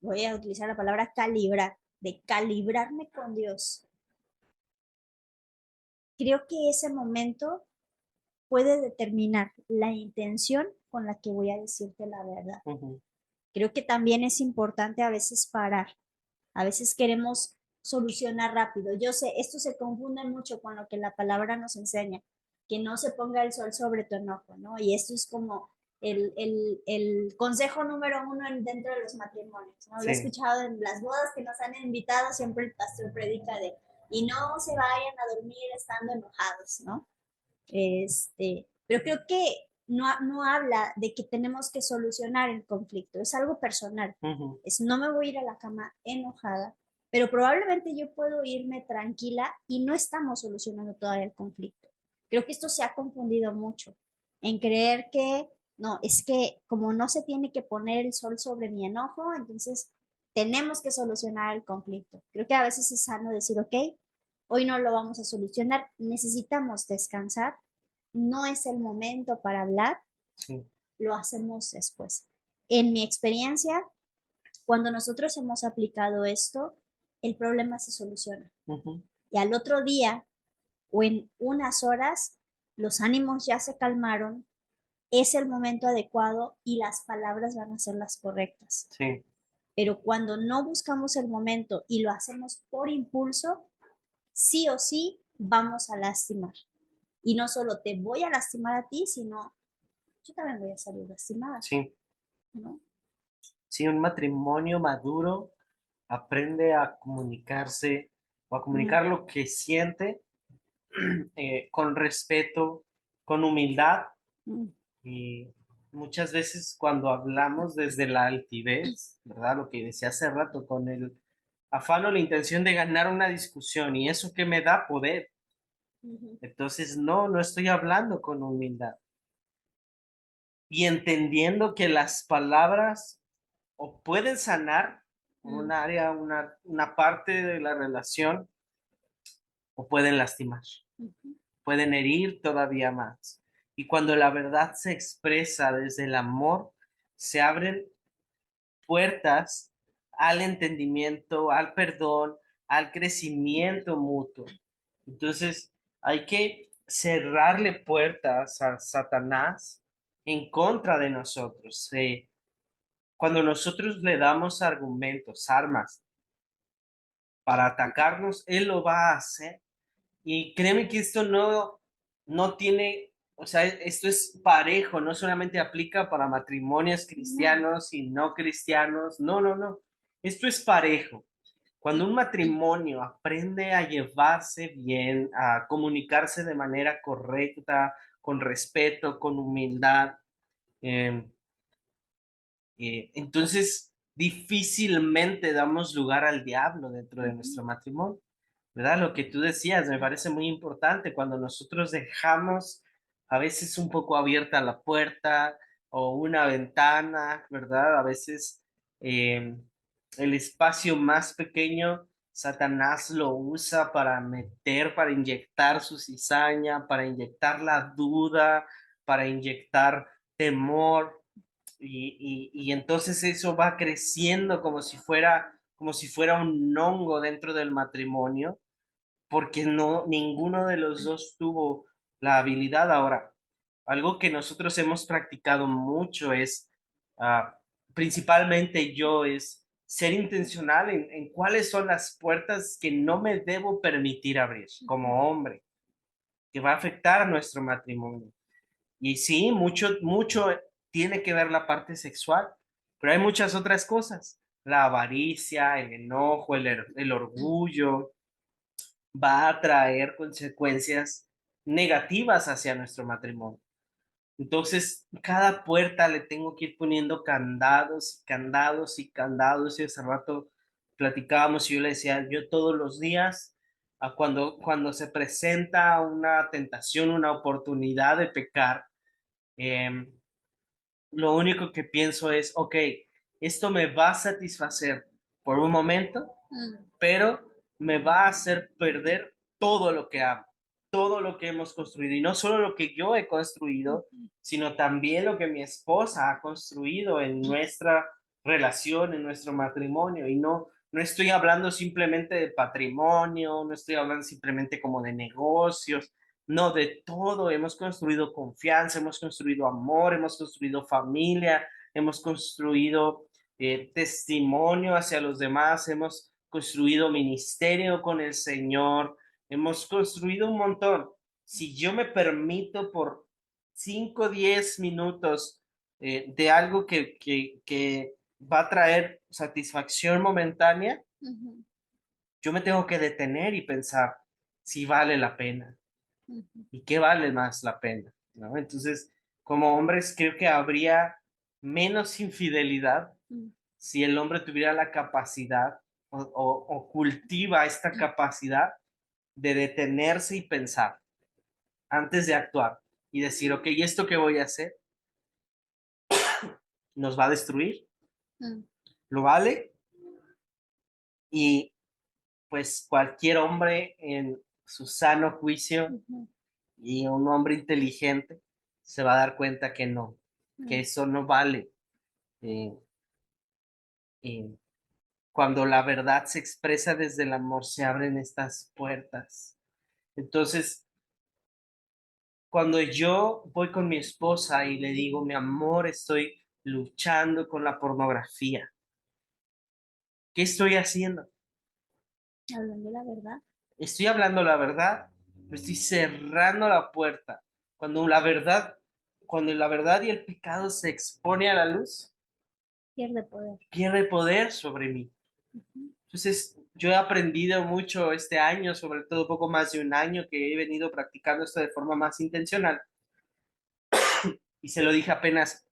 voy a utilizar la palabra calibrar, de calibrarme con Dios, creo que ese momento puede determinar la intención con la que voy a decirte la verdad. Creo que también es importante a veces parar. A veces queremos solucionar rápido. Yo sé, esto se confunde mucho con lo que la palabra nos enseña, que no se ponga el sol sobre tu enojo, ¿no? Y esto es como el consejo número uno dentro de los matrimonios, ¿no? Sí. Lo he escuchado en las bodas que nos han invitado, siempre el pastor predica de, y no se vayan a dormir estando enojados, ¿no? Pero creo que no habla de que tenemos que solucionar el conflicto, es algo personal. Es no me voy a ir a la cama enojada, pero probablemente yo puedo irme tranquila y no estamos solucionando todavía el conflicto. Creo que esto se ha confundido mucho en creer que no, es que como no se tiene que poner el sol sobre mi enojo, entonces tenemos que solucionar el conflicto. Creo que a veces es sano decir, ok, hoy no lo vamos a solucionar, necesitamos descansar, no es el momento para hablar, sí. Lo hacemos después. En mi experiencia, cuando nosotros hemos aplicado esto, el problema se soluciona. Y al otro día o en unas horas, los ánimos ya se calmaron, es el momento adecuado y las palabras van a ser las correctas. Sí. Pero cuando no buscamos el momento y lo hacemos por impulso, sí o sí vamos a lastimar. Y no solo te voy a lastimar a ti, sino yo también voy a salir lastimada. Sí. ¿No? Sí, un matrimonio maduro aprende a comunicarse o a comunicar lo que siente con respeto, con humildad. Y muchas veces cuando hablamos desde la altivez, ¿verdad? Lo que decía hace rato, con el afán o la intención de ganar una discusión y eso que me da poder. Entonces, no estoy hablando con humildad. y entendiendo que las palabras o pueden sanar un área, una parte de la relación, o pueden lastimar, Ujú. pueden herir todavía más. Y cuando la verdad se expresa desde el amor, se abren puertas al entendimiento, al perdón, al crecimiento mutuo. Entonces, hay que cerrarle puertas a Satanás en contra de nosotros. Cuando nosotros le damos argumentos, armas para atacarnos, él lo va a hacer. Y créeme que esto no tiene, o sea, esto es parejo, no solamente aplica para matrimonios No. cristianos y no cristianos, no, no, no. Esto es parejo. Cuando un matrimonio aprende a llevarse bien, a comunicarse de manera correcta, con respeto, con humildad, eh, entonces difícilmente damos lugar al diablo dentro de Ujú. nuestro matrimonio, ¿verdad? Lo que tú decías me parece muy importante cuando nosotros dejamos a veces un poco abierta la puerta o una ventana, ¿verdad? A veces eh, el espacio más pequeño, Satanás lo usa para meter, para inyectar su cizaña, para inyectar la duda, para inyectar temor. Y entonces eso va creciendo como si fuera un hongo dentro del matrimonio, porque no, ninguno de los dos tuvo la habilidad. Ahora, algo que nosotros hemos practicado mucho es, ah, principalmente yo, es ser intencional en cuáles son las puertas que no me debo permitir abrir como hombre, que va a afectar a nuestro matrimonio. Y sí, mucho tiene que ver la parte sexual, pero hay muchas otras cosas. La avaricia, el enojo, el orgullo va a traer consecuencias negativas hacia nuestro matrimonio. Entonces, cada puerta le tengo que ir poniendo candados y candados y candados. Y hace rato platicábamos y yo le decía, yo todos los días, cuando se presenta una tentación, una oportunidad de pecar, eh, lo único que pienso es, ok, esto me va a satisfacer por un momento, Mm. pero me va a hacer perder todo lo que amo, todo lo que hemos construido, y no solo lo que yo he construido, Ujú. sino también lo que mi esposa ha construido en nuestra relación, en nuestro matrimonio. Y no estoy hablando simplemente de patrimonio, no estoy hablando simplemente como de negocios, no, de todo. Hemos construido confianza, hemos construido amor, hemos construido familia, hemos construido testimonio hacia los demás, hemos construido ministerio con el Señor, hemos construido un montón. Si yo me permito por 5 o 10 minutos de algo que va a traer satisfacción momentánea, Ujú. yo me tengo que detener y pensar si vale la pena Ujú. y qué vale más la pena, ¿no? Entonces, como hombres, creo que habría menos infidelidad Mm. si el hombre tuviera la capacidad o cultiva esta capacidad de detenerse y pensar antes de actuar y decir, ok, ¿esto que voy a hacer nos va a destruir? Mm. ¿Lo vale? Y pues cualquier hombre en su sano juicio Ujú. y un hombre inteligente se va a dar cuenta que no, que Mm. eso no vale. Eh, eh, Cuando la verdad se expresa desde el amor, se abren estas puertas. Entonces, cuando yo voy con mi esposa y le digo, mi amor, estoy luchando con la pornografía, ¿qué estoy haciendo? Hablando la verdad. Estoy hablando la verdad, me estoy cerrando la puerta. Cuando la verdad y el pecado se expone a la luz, Pierde poder. pierde poder sobre mí. Ujú. Entonces, yo he aprendido mucho este año, sobre todo poco más de un año que he venido practicando esto de forma más intencional. Y se lo dije apenas,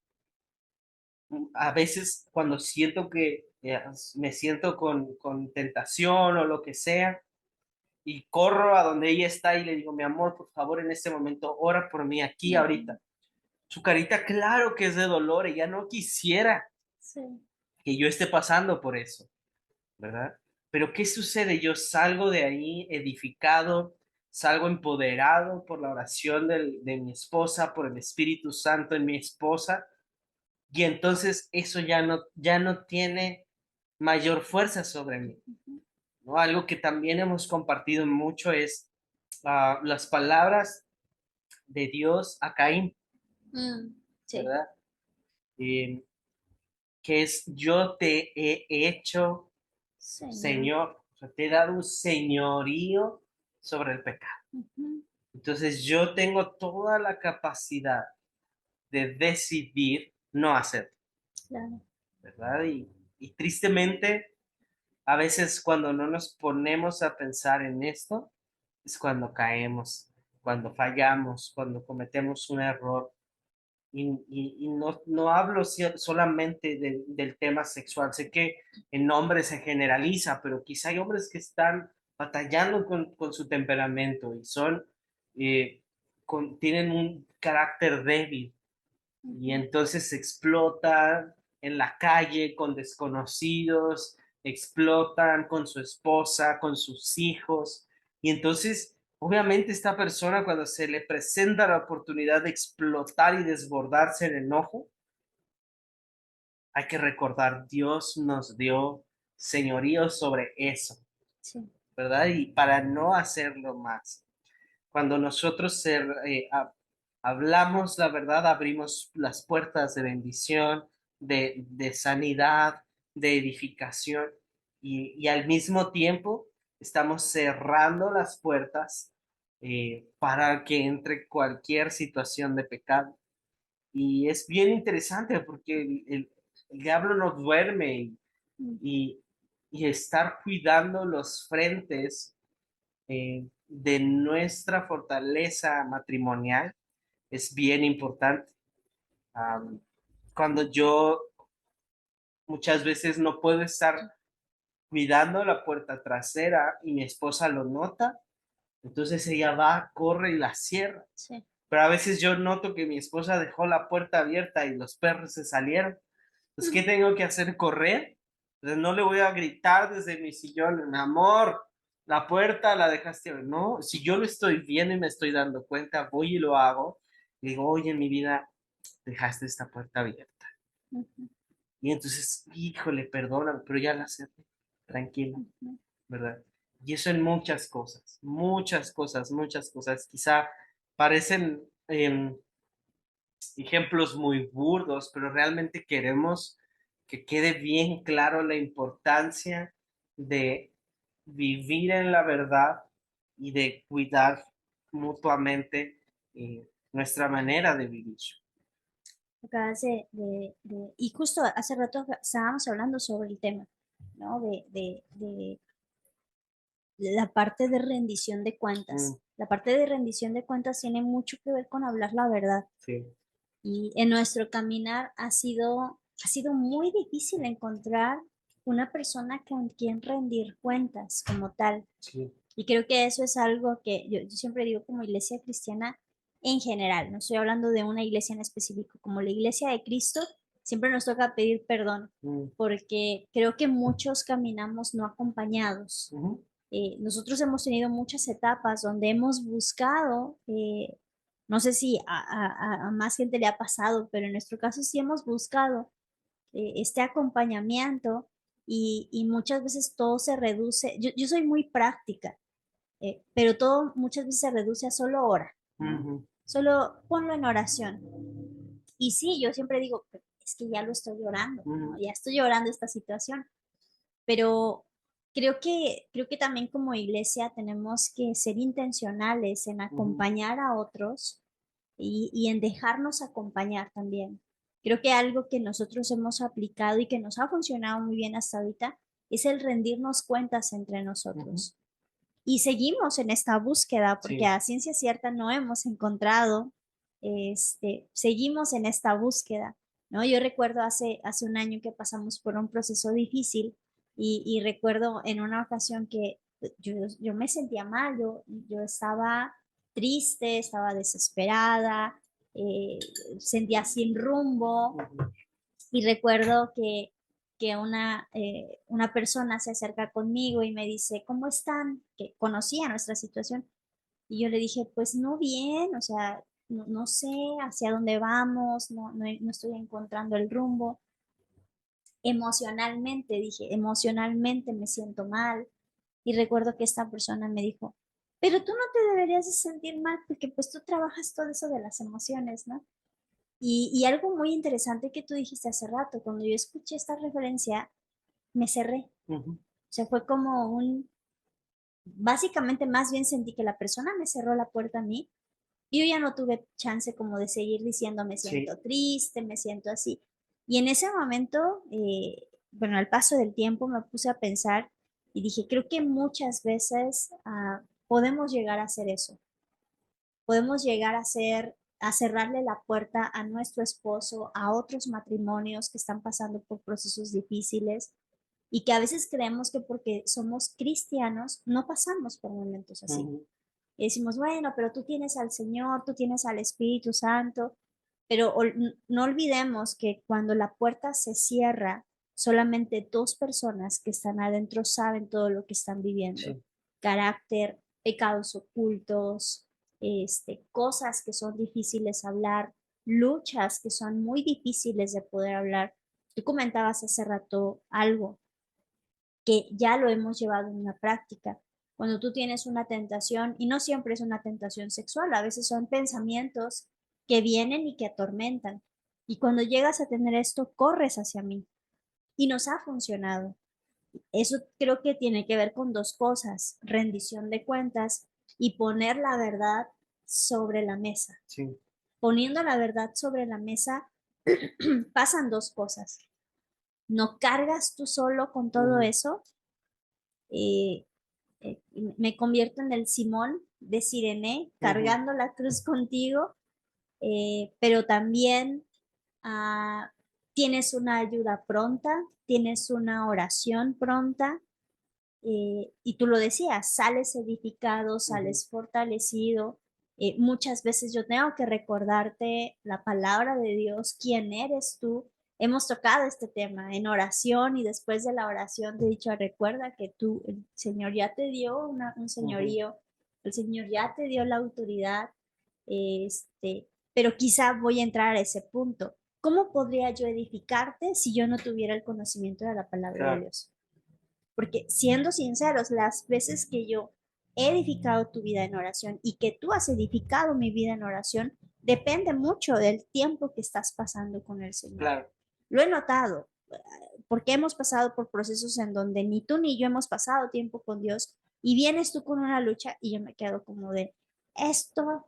a veces cuando siento que me siento con tentación o lo que sea, y corro a donde ella está y le digo, mi amor, por favor, en este momento, ora por mí aquí, Ujú. ahorita. Su carita, claro que es de dolor, ella no quisiera Sí. que yo esté pasando por eso, ¿verdad? Pero ¿qué sucede? Yo salgo de ahí edificado, salgo empoderado por la oración de mi esposa, por el Espíritu Santo en mi esposa, y entonces eso ya no tiene mayor fuerza sobre mí, Ujú. ¿no? Algo que también hemos compartido mucho es las palabras de Dios a Caín, Sí. ¿verdad? Eh, que es yo te he hecho, Señor. Señor, o sea, te he dado un señorío sobre el pecado. Ujú. Entonces yo tengo toda la capacidad de decidir no hacerlo, Claro. ¿verdad? Y tristemente, a veces cuando no nos ponemos a pensar en esto, es cuando caemos, cuando fallamos, cuando cometemos un error. Y no, no hablo solamente del tema sexual, sé que en hombres se generaliza, pero quizá hay hombres que están batallando con su temperamento y son, eh, tienen un carácter débil y Ujú. entonces explotan en la calle con desconocidos, explotan con su esposa, con sus hijos. Y entonces, obviamente, esta persona cuando se le presenta la oportunidad de explotar y desbordarse en enojo, hay que recordar, Dios nos dio señorío sobre eso, Sí. ¿verdad? Y para no hacerlo más. Cuando nosotros hablamos la verdad, abrimos las puertas de bendición, de sanidad, de edificación y al mismo tiempo estamos cerrando las puertas para que entre cualquier situación de pecado. Y es bien interesante porque el diablo no duerme Mm. y, y estar cuidando los frentes de nuestra fortaleza matrimonial es bien importante. Am, Cuando yo muchas veces no puedo estar cuidando la puerta trasera y mi esposa lo nota, entonces ella va, corre y la cierra. Sí. Pero a veces yo noto que mi esposa dejó la puerta abierta y los perros se salieron. Entonces, ¿qué tengo que hacer? ¿Correr? Entonces, no le voy a gritar desde mi sillón, mi amor, la puerta la dejaste abierta. No, si yo lo estoy viendo y me estoy dando cuenta, voy y lo hago. Y digo, oye, en mi vida, dejaste esta puerta abierta. Ujú. Y entonces, híjole, perdóname, pero ya la cerré, tranquila, Ujú. ¿verdad? Y eso en muchas cosas, muchas cosas, muchas cosas. Quizá parecen ejemplos muy burdos, pero realmente queremos que quede bien claro la importancia de vivir en la verdad y de cuidar mutuamente nuestra manera de vivir. Acabas y justo hace rato estábamos hablando sobre el tema, ¿no? De la parte de rendición de Mm, cuentas. La parte de rendición de cuentas tiene mucho que ver con hablar la verdad. sí, Y en nuestro caminar ha sido muy difícil encontrar una persona con quien rendir cuentas como tal. sí. Y creo que eso es algo que yo siempre digo como iglesia cristiana en general, no estoy hablando de una iglesia en específico, como la iglesia de Cristo, siempre nos toca pedir perdón, Mm, porque creo que muchos caminamos no acompañados. ujú, Nosotros hemos tenido muchas etapas donde hemos buscado, no sé si a más gente le ha pasado, pero en nuestro caso sí hemos buscado este acompañamiento y muchas veces todo se reduce, yo soy muy práctica, pero todo muchas veces se reduce a solo ora, ¿no? ujú, Solo ponlo en oración. Y sí, yo siempre digo, es que ya lo estoy llorando, ¿no? ujú, Ya estoy llorando esta situación, pero creo que también como iglesia tenemos que ser intencionales en ujú, acompañar a otros y en dejarnos acompañar también. Creo que algo que nosotros hemos aplicado y que nos ha funcionado muy bien hasta ahorita es el rendirnos cuentas entre ujú, nosotros. Y seguimos en esta búsqueda porque sí, a ciencia cierta no hemos encontrado, seguimos en esta búsqueda, ¿no? Yo recuerdo hace un año que pasamos por un proceso difícil y recuerdo en una ocasión que yo me sentía mal, yo estaba triste, estaba desesperada, sentía sin rumbo. Y recuerdo que una persona se acerca conmigo y me dice, ¿cómo están? Que conocía nuestra situación. Y yo le dije, pues no bien, o sea, no sé hacia dónde vamos, no estoy encontrando el rumbo. Emocionalmente, dije, emocionalmente me siento mal. Y recuerdo que esta persona me dijo, pero tú no te deberías de sentir mal porque pues tú trabajas todo eso de las emociones, ¿no? Y algo muy interesante que tú dijiste hace rato, cuando yo escuché esta referencia, me cerré. Ujú. O sea, fue como básicamente más bien sentí que la persona me cerró la puerta a mí y yo ya no tuve chance como de seguir diciendo me Sí. siento triste, me siento así. Y en ese momento, bueno, al paso del tiempo me puse a pensar y dije, creo que muchas veces podemos llegar a hacer eso. Podemos llegar a cerrarle la puerta a nuestro esposo, a otros matrimonios que están pasando por procesos difíciles y que a veces creemos que porque somos cristianos no pasamos por momentos así. Ujú. Y decimos, bueno, pero tú tienes al Señor, tú tienes al Espíritu Santo, pero no olvidemos que cuando la puerta se cierra, solamente dos personas que están adentro saben todo lo que están viviendo. Sí. Carácter, pecados ocultos, cosas que son difíciles hablar, luchas que son muy difíciles de poder hablar. Tú comentabas hace rato algo que ya lo hemos llevado en una práctica. Cuando tú tienes una tentación, y no siempre es una tentación sexual, a veces son pensamientos que vienen y que atormentan. Y cuando llegas a tener esto, corres hacia mí. Y nos ha funcionado. Eso creo que tiene que ver con dos cosas, rendición de cuentas y poner la verdad sobre la mesa. Sí. Poniendo la verdad sobre la mesa, pasan dos cosas. No cargas tú solo con todo Ujú. eso, eh, me convierto en el Simón de Sirene, Ujú. cargando la cruz contigo, pero también tienes una ayuda pronta, tienes una oración pronta, y tú lo decías, sales edificado, Ujú. sales fortalecido. Muchas veces yo tengo que recordarte la palabra de Dios, quién eres tú. Hemos tocado este tema en oración y después de la oración te he dicho, recuerda que tú, el Señor ya te dio un Ujú. señorío, el Señor ya te dio la autoridad, pero quizá voy a entrar a ese punto. ¿Cómo podría yo edificarte si yo no tuviera el conocimiento de la palabra de Claro. Dios? Porque siendo sinceros, las veces que yo he edificado tu vida en oración y que tú has edificado mi vida en oración, depende mucho del tiempo que estás pasando con el Señor. Claro. Lo he notado, porque hemos pasado por procesos en donde ni tú ni yo hemos pasado tiempo con Dios y vienes tú con una lucha y yo me quedo como de, esto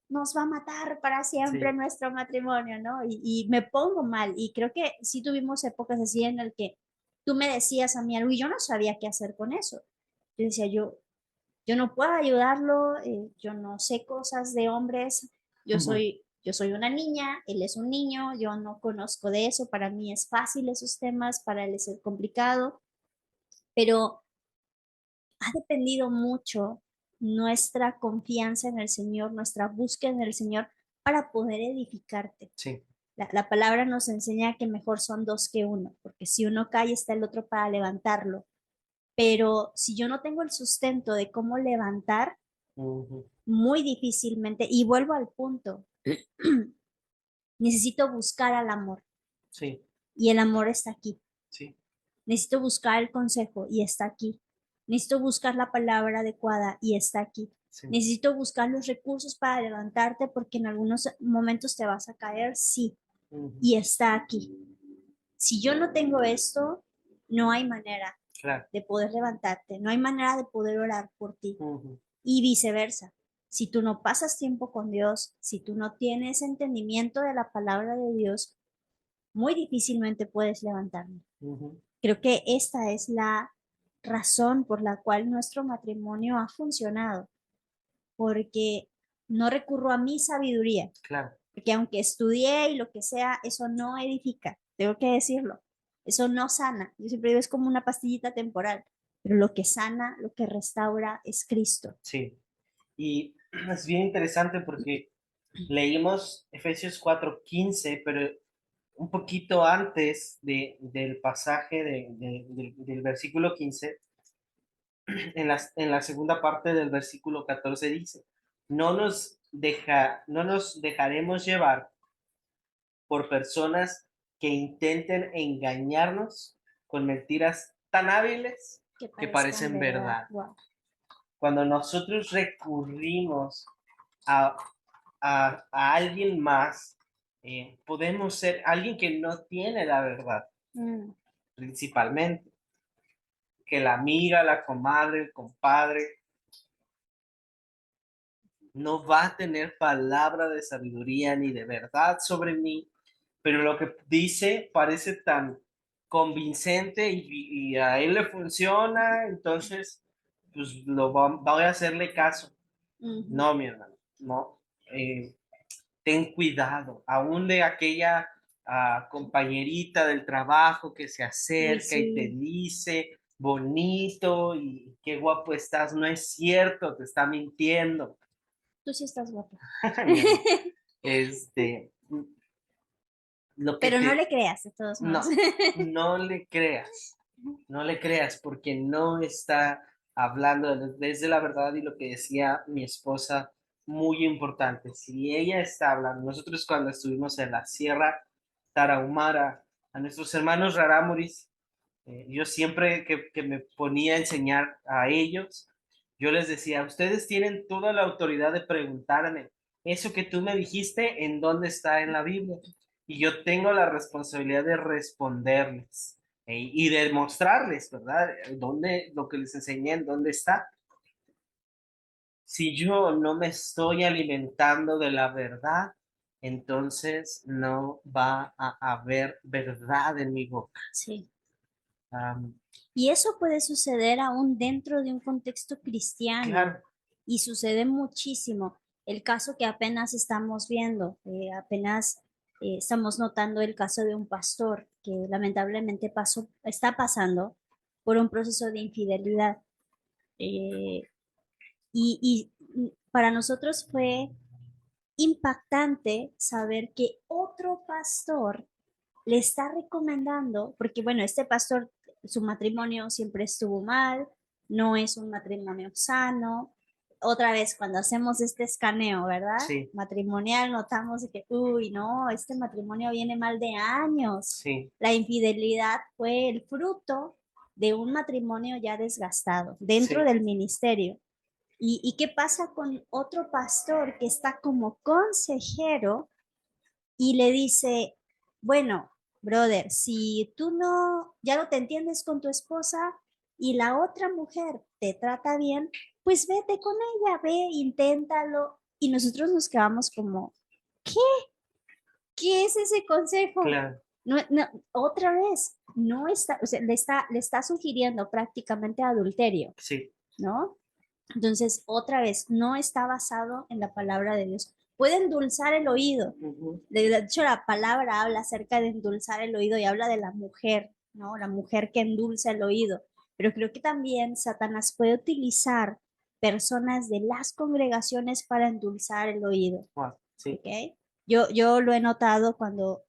nos va a matar para siempre Sí. nuestro matrimonio, ¿no? Y me pongo mal. Y creo que sí tuvimos épocas así en el que tú me decías a mí algo y yo no sabía qué hacer con eso. Yo decía, yo no puedo ayudarlo, yo no sé cosas de hombres, Ujú. yo soy una niña, él es un niño, yo no conozco de eso, para mí es fácil esos temas, para él es complicado, pero ha dependido mucho nuestra confianza en el Señor, nuestra búsqueda en el Señor para poder edificarte. Sí. La palabra nos enseña que mejor son dos que uno, porque si uno cae está el otro para levantarlo. Pero si yo no tengo el sustento de cómo levantar, Ujú. muy difícilmente, y vuelvo al punto, necesito buscar al amor Sí. y el amor está aquí. Sí. Necesito buscar el consejo y está aquí. Necesito buscar la palabra adecuada y está aquí. Sí. Necesito buscar los recursos para levantarte porque en algunos momentos te vas a caer, sí, Ujú. y está aquí. Si yo no tengo esto, no hay manera Claro. de poder levantarte, no hay manera de poder orar por ti Ujú. y viceversa. Si tú no pasas tiempo con Dios, si tú no tienes entendimiento de la palabra de Dios, muy difícilmente puedes levantarme. Ujú. Creo que esta es la razón por la cual nuestro matrimonio ha funcionado, porque no recurro a mi sabiduría, Claro. porque aunque estudié y lo que sea, eso no edifica, tengo que decirlo, eso no sana. Yo siempre digo, es como una pastillita temporal, pero lo que sana, lo que restaura es Cristo. Sí. Y es bien interesante porque Leímos Efesios 4:15, pero un poquito antes del pasaje del versículo 15, en la segunda parte del versículo 14 dice, no nos dejaremos llevar por personas que intenten engañarnos con mentiras tan hábiles Que que parezcan parecen verdad. verdad. Wow. Cuando nosotros recurrimos a, a alguien más, podemos ser alguien que no tiene la verdad, Mm, principalmente, que la amiga, la comadre, el compadre, no va a tener palabra de sabiduría ni de verdad sobre mí, pero lo que dice parece tan convincente y a él le funciona, entonces pues voy a hacerle caso. ujú. No, mi hermano, no. Ten cuidado, aún de aquella compañerita del trabajo que se Uy, acerca y te sí, dice bonito y qué guapo estás, no es cierto, te está mintiendo. tú sí estás guapo. Mi amor. Este, lo que Pero no te, le creas, de todos modos. no, no le creas, no le creas porque no está hablando desde la verdad y lo que decía mi esposa, muy importante. Si ella está hablando, nosotros cuando estuvimos en la Sierra Tarahumara, a nuestros hermanos Rarámuris, yo siempre que me ponía a enseñar a ellos, yo les decía, ustedes tienen toda la autoridad de preguntarme, eso que tú me dijiste, ¿en dónde está en la Biblia? Y yo tengo la responsabilidad de responderles y de mostrarles, ¿verdad? ¿Dónde, lo que les enseñé, en dónde está? Si yo no me estoy alimentando de la verdad, entonces no va a haber verdad en mi boca. Sí. Am, Y eso puede suceder aún dentro de un contexto cristiano claro, y sucede muchísimo. El caso que apenas estamos viendo, apenas estamos notando el caso de un pastor que lamentablemente está pasando por un proceso de infidelidad. Eh, y para nosotros fue impactante saber que otro pastor le está recomendando, porque bueno, este pastor, su matrimonio siempre estuvo mal, no es un matrimonio sano. Otra vez, cuando hacemos este escaneo, ¿verdad? sí, Matrimonial, notamos que, uy, no, este matrimonio viene mal de años. sí, La infidelidad fue el fruto de un matrimonio ya desgastado dentro sí, del ministerio. ¿Y qué pasa con otro pastor que está como consejero y le dice, bueno, brother, si tú no, ya no te entiendes con tu esposa y la otra mujer te trata bien, pues vete con ella, ve, inténtalo. Y nosotros nos quedamos como, ¿qué? ¿Qué es ese consejo? claro, No, no, otra vez, no está, o sea, le está sugiriendo prácticamente adulterio, sí, ¿no? Entonces, otra vez, no está basado en la palabra de Dios. Puede endulzar el oído. ujú, De hecho, la palabra habla acerca de endulzar el oído y habla de la mujer, ¿no? La mujer que endulza el oído. Pero creo que también Satanás puede utilizar personas de las congregaciones para endulzar el oído, wow, sí, ¿ok? Yo lo he notado cuando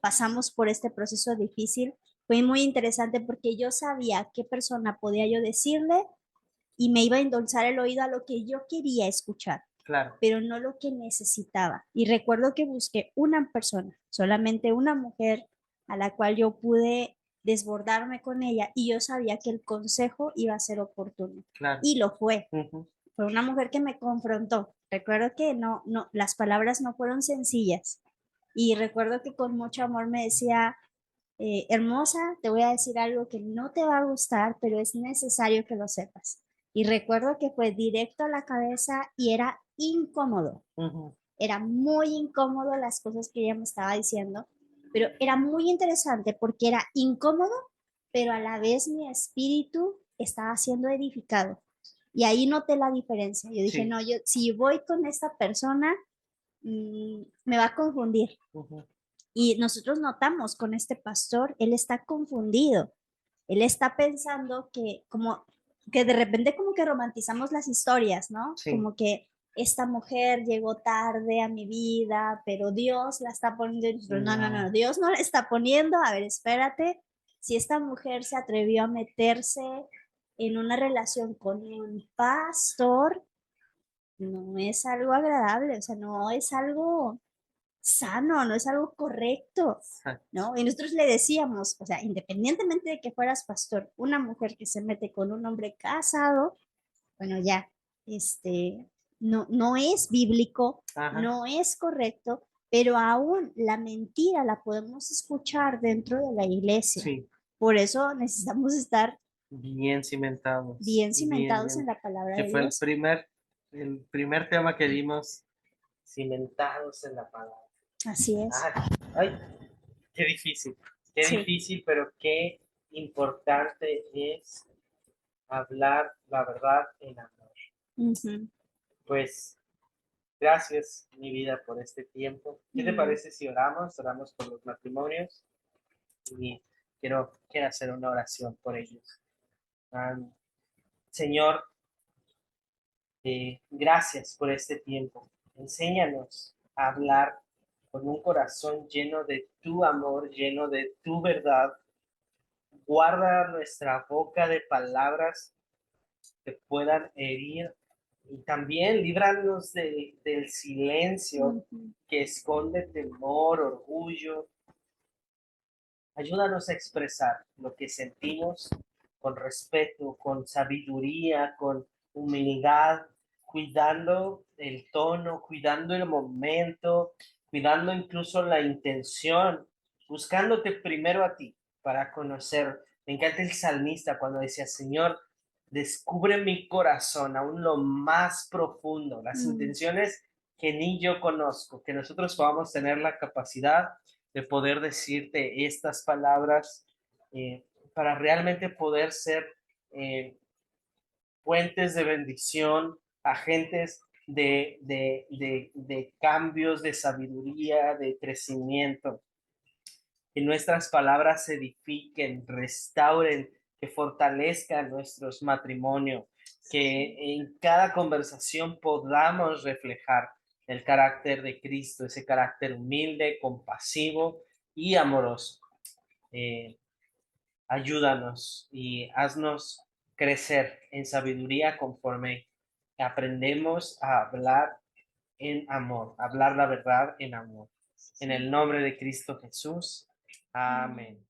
pasamos por este proceso difícil. Fue muy interesante porque yo sabía qué persona podía yo decirle y me iba a endulzar el oído a lo que yo quería escuchar, claro, pero no lo que necesitaba. Y recuerdo que busqué una persona, solamente una mujer a la cual yo pude desbordarme con ella y yo sabía que el consejo iba a ser oportuno. claro, Y lo fue. ujú, Fue una mujer que me confrontó. Recuerdo que no, las palabras no fueron sencillas. Y recuerdo que con mucho amor me decía, hermosa, te voy a decir algo que no te va a gustar, pero es necesario que lo sepas. Y recuerdo que fue directo a la cabeza y era incómodo. ujú, Era muy incómodo las cosas que ella me estaba diciendo, pero era muy interesante porque era incómodo, pero a la vez mi espíritu estaba siendo edificado. Y ahí noté la diferencia. Yo dije, sí, no, yo si voy con esta persona, me va a confundir. ujú, Y nosotros notamos con este pastor, él está confundido. Él está pensando que como que de repente como que romantizamos las historias, ¿no? sí, Como que esta mujer llegó tarde a mi vida, pero Dios la está poniendo. No, no, no, Dios no la está poniendo. A ver, espérate. Si esta mujer se atrevió a meterse en una relación con un pastor, no es algo agradable, o sea, no es algo sano, no es algo correcto, ¿no? Y nosotros le decíamos, o sea, independientemente de que fueras pastor, una mujer que se mete con un hombre casado, bueno, ya, no es bíblico, Ajá. no es correcto, pero aún la mentira la podemos escuchar dentro de la iglesia. Sí, Por eso necesitamos estar bien cimentados. bien cimentados bien, en la palabra que de fue Dios. el primer tema que dimos, cimentados en la palabra. Así es. Ay, qué Sí. difícil, pero qué importante es hablar la verdad en amor. Ujú. Pues gracias, mi vida, por este tiempo. ¿Qué te parece si oramos? Oramos por los matrimonios y quiero hacer una oración por ellos. Señor, gracias por este tiempo. Enséñanos a hablar con un corazón lleno de tu amor, lleno de tu verdad. Guarda nuestra boca de palabras que puedan herir y también líbranos del silencio que esconde temor, orgullo. Ayúdanos a expresar lo que sentimos con respeto, con sabiduría, con humildad, cuidando el tono, cuidando el momento, cuidando incluso la intención, buscándote primero a ti para conocer. Me encanta el salmista cuando decía, Señor, descubre mi corazón aún lo más profundo, las intenciones que ni yo conozco, que nosotros podamos tener la capacidad de poder decirte estas palabras para realmente poder ser fuentes de bendición, agentes de cambios, de sabiduría, de crecimiento. Que nuestras palabras edifiquen, restauren, que fortalezcan nuestros matrimonios, que en cada conversación podamos reflejar el carácter de Cristo, ese carácter humilde, compasivo y amoroso. Eh, Ayúdanos y haznos crecer en sabiduría conforme aprendemos a hablar en amor, hablar la verdad en amor. En el nombre de Cristo Jesús. Amén.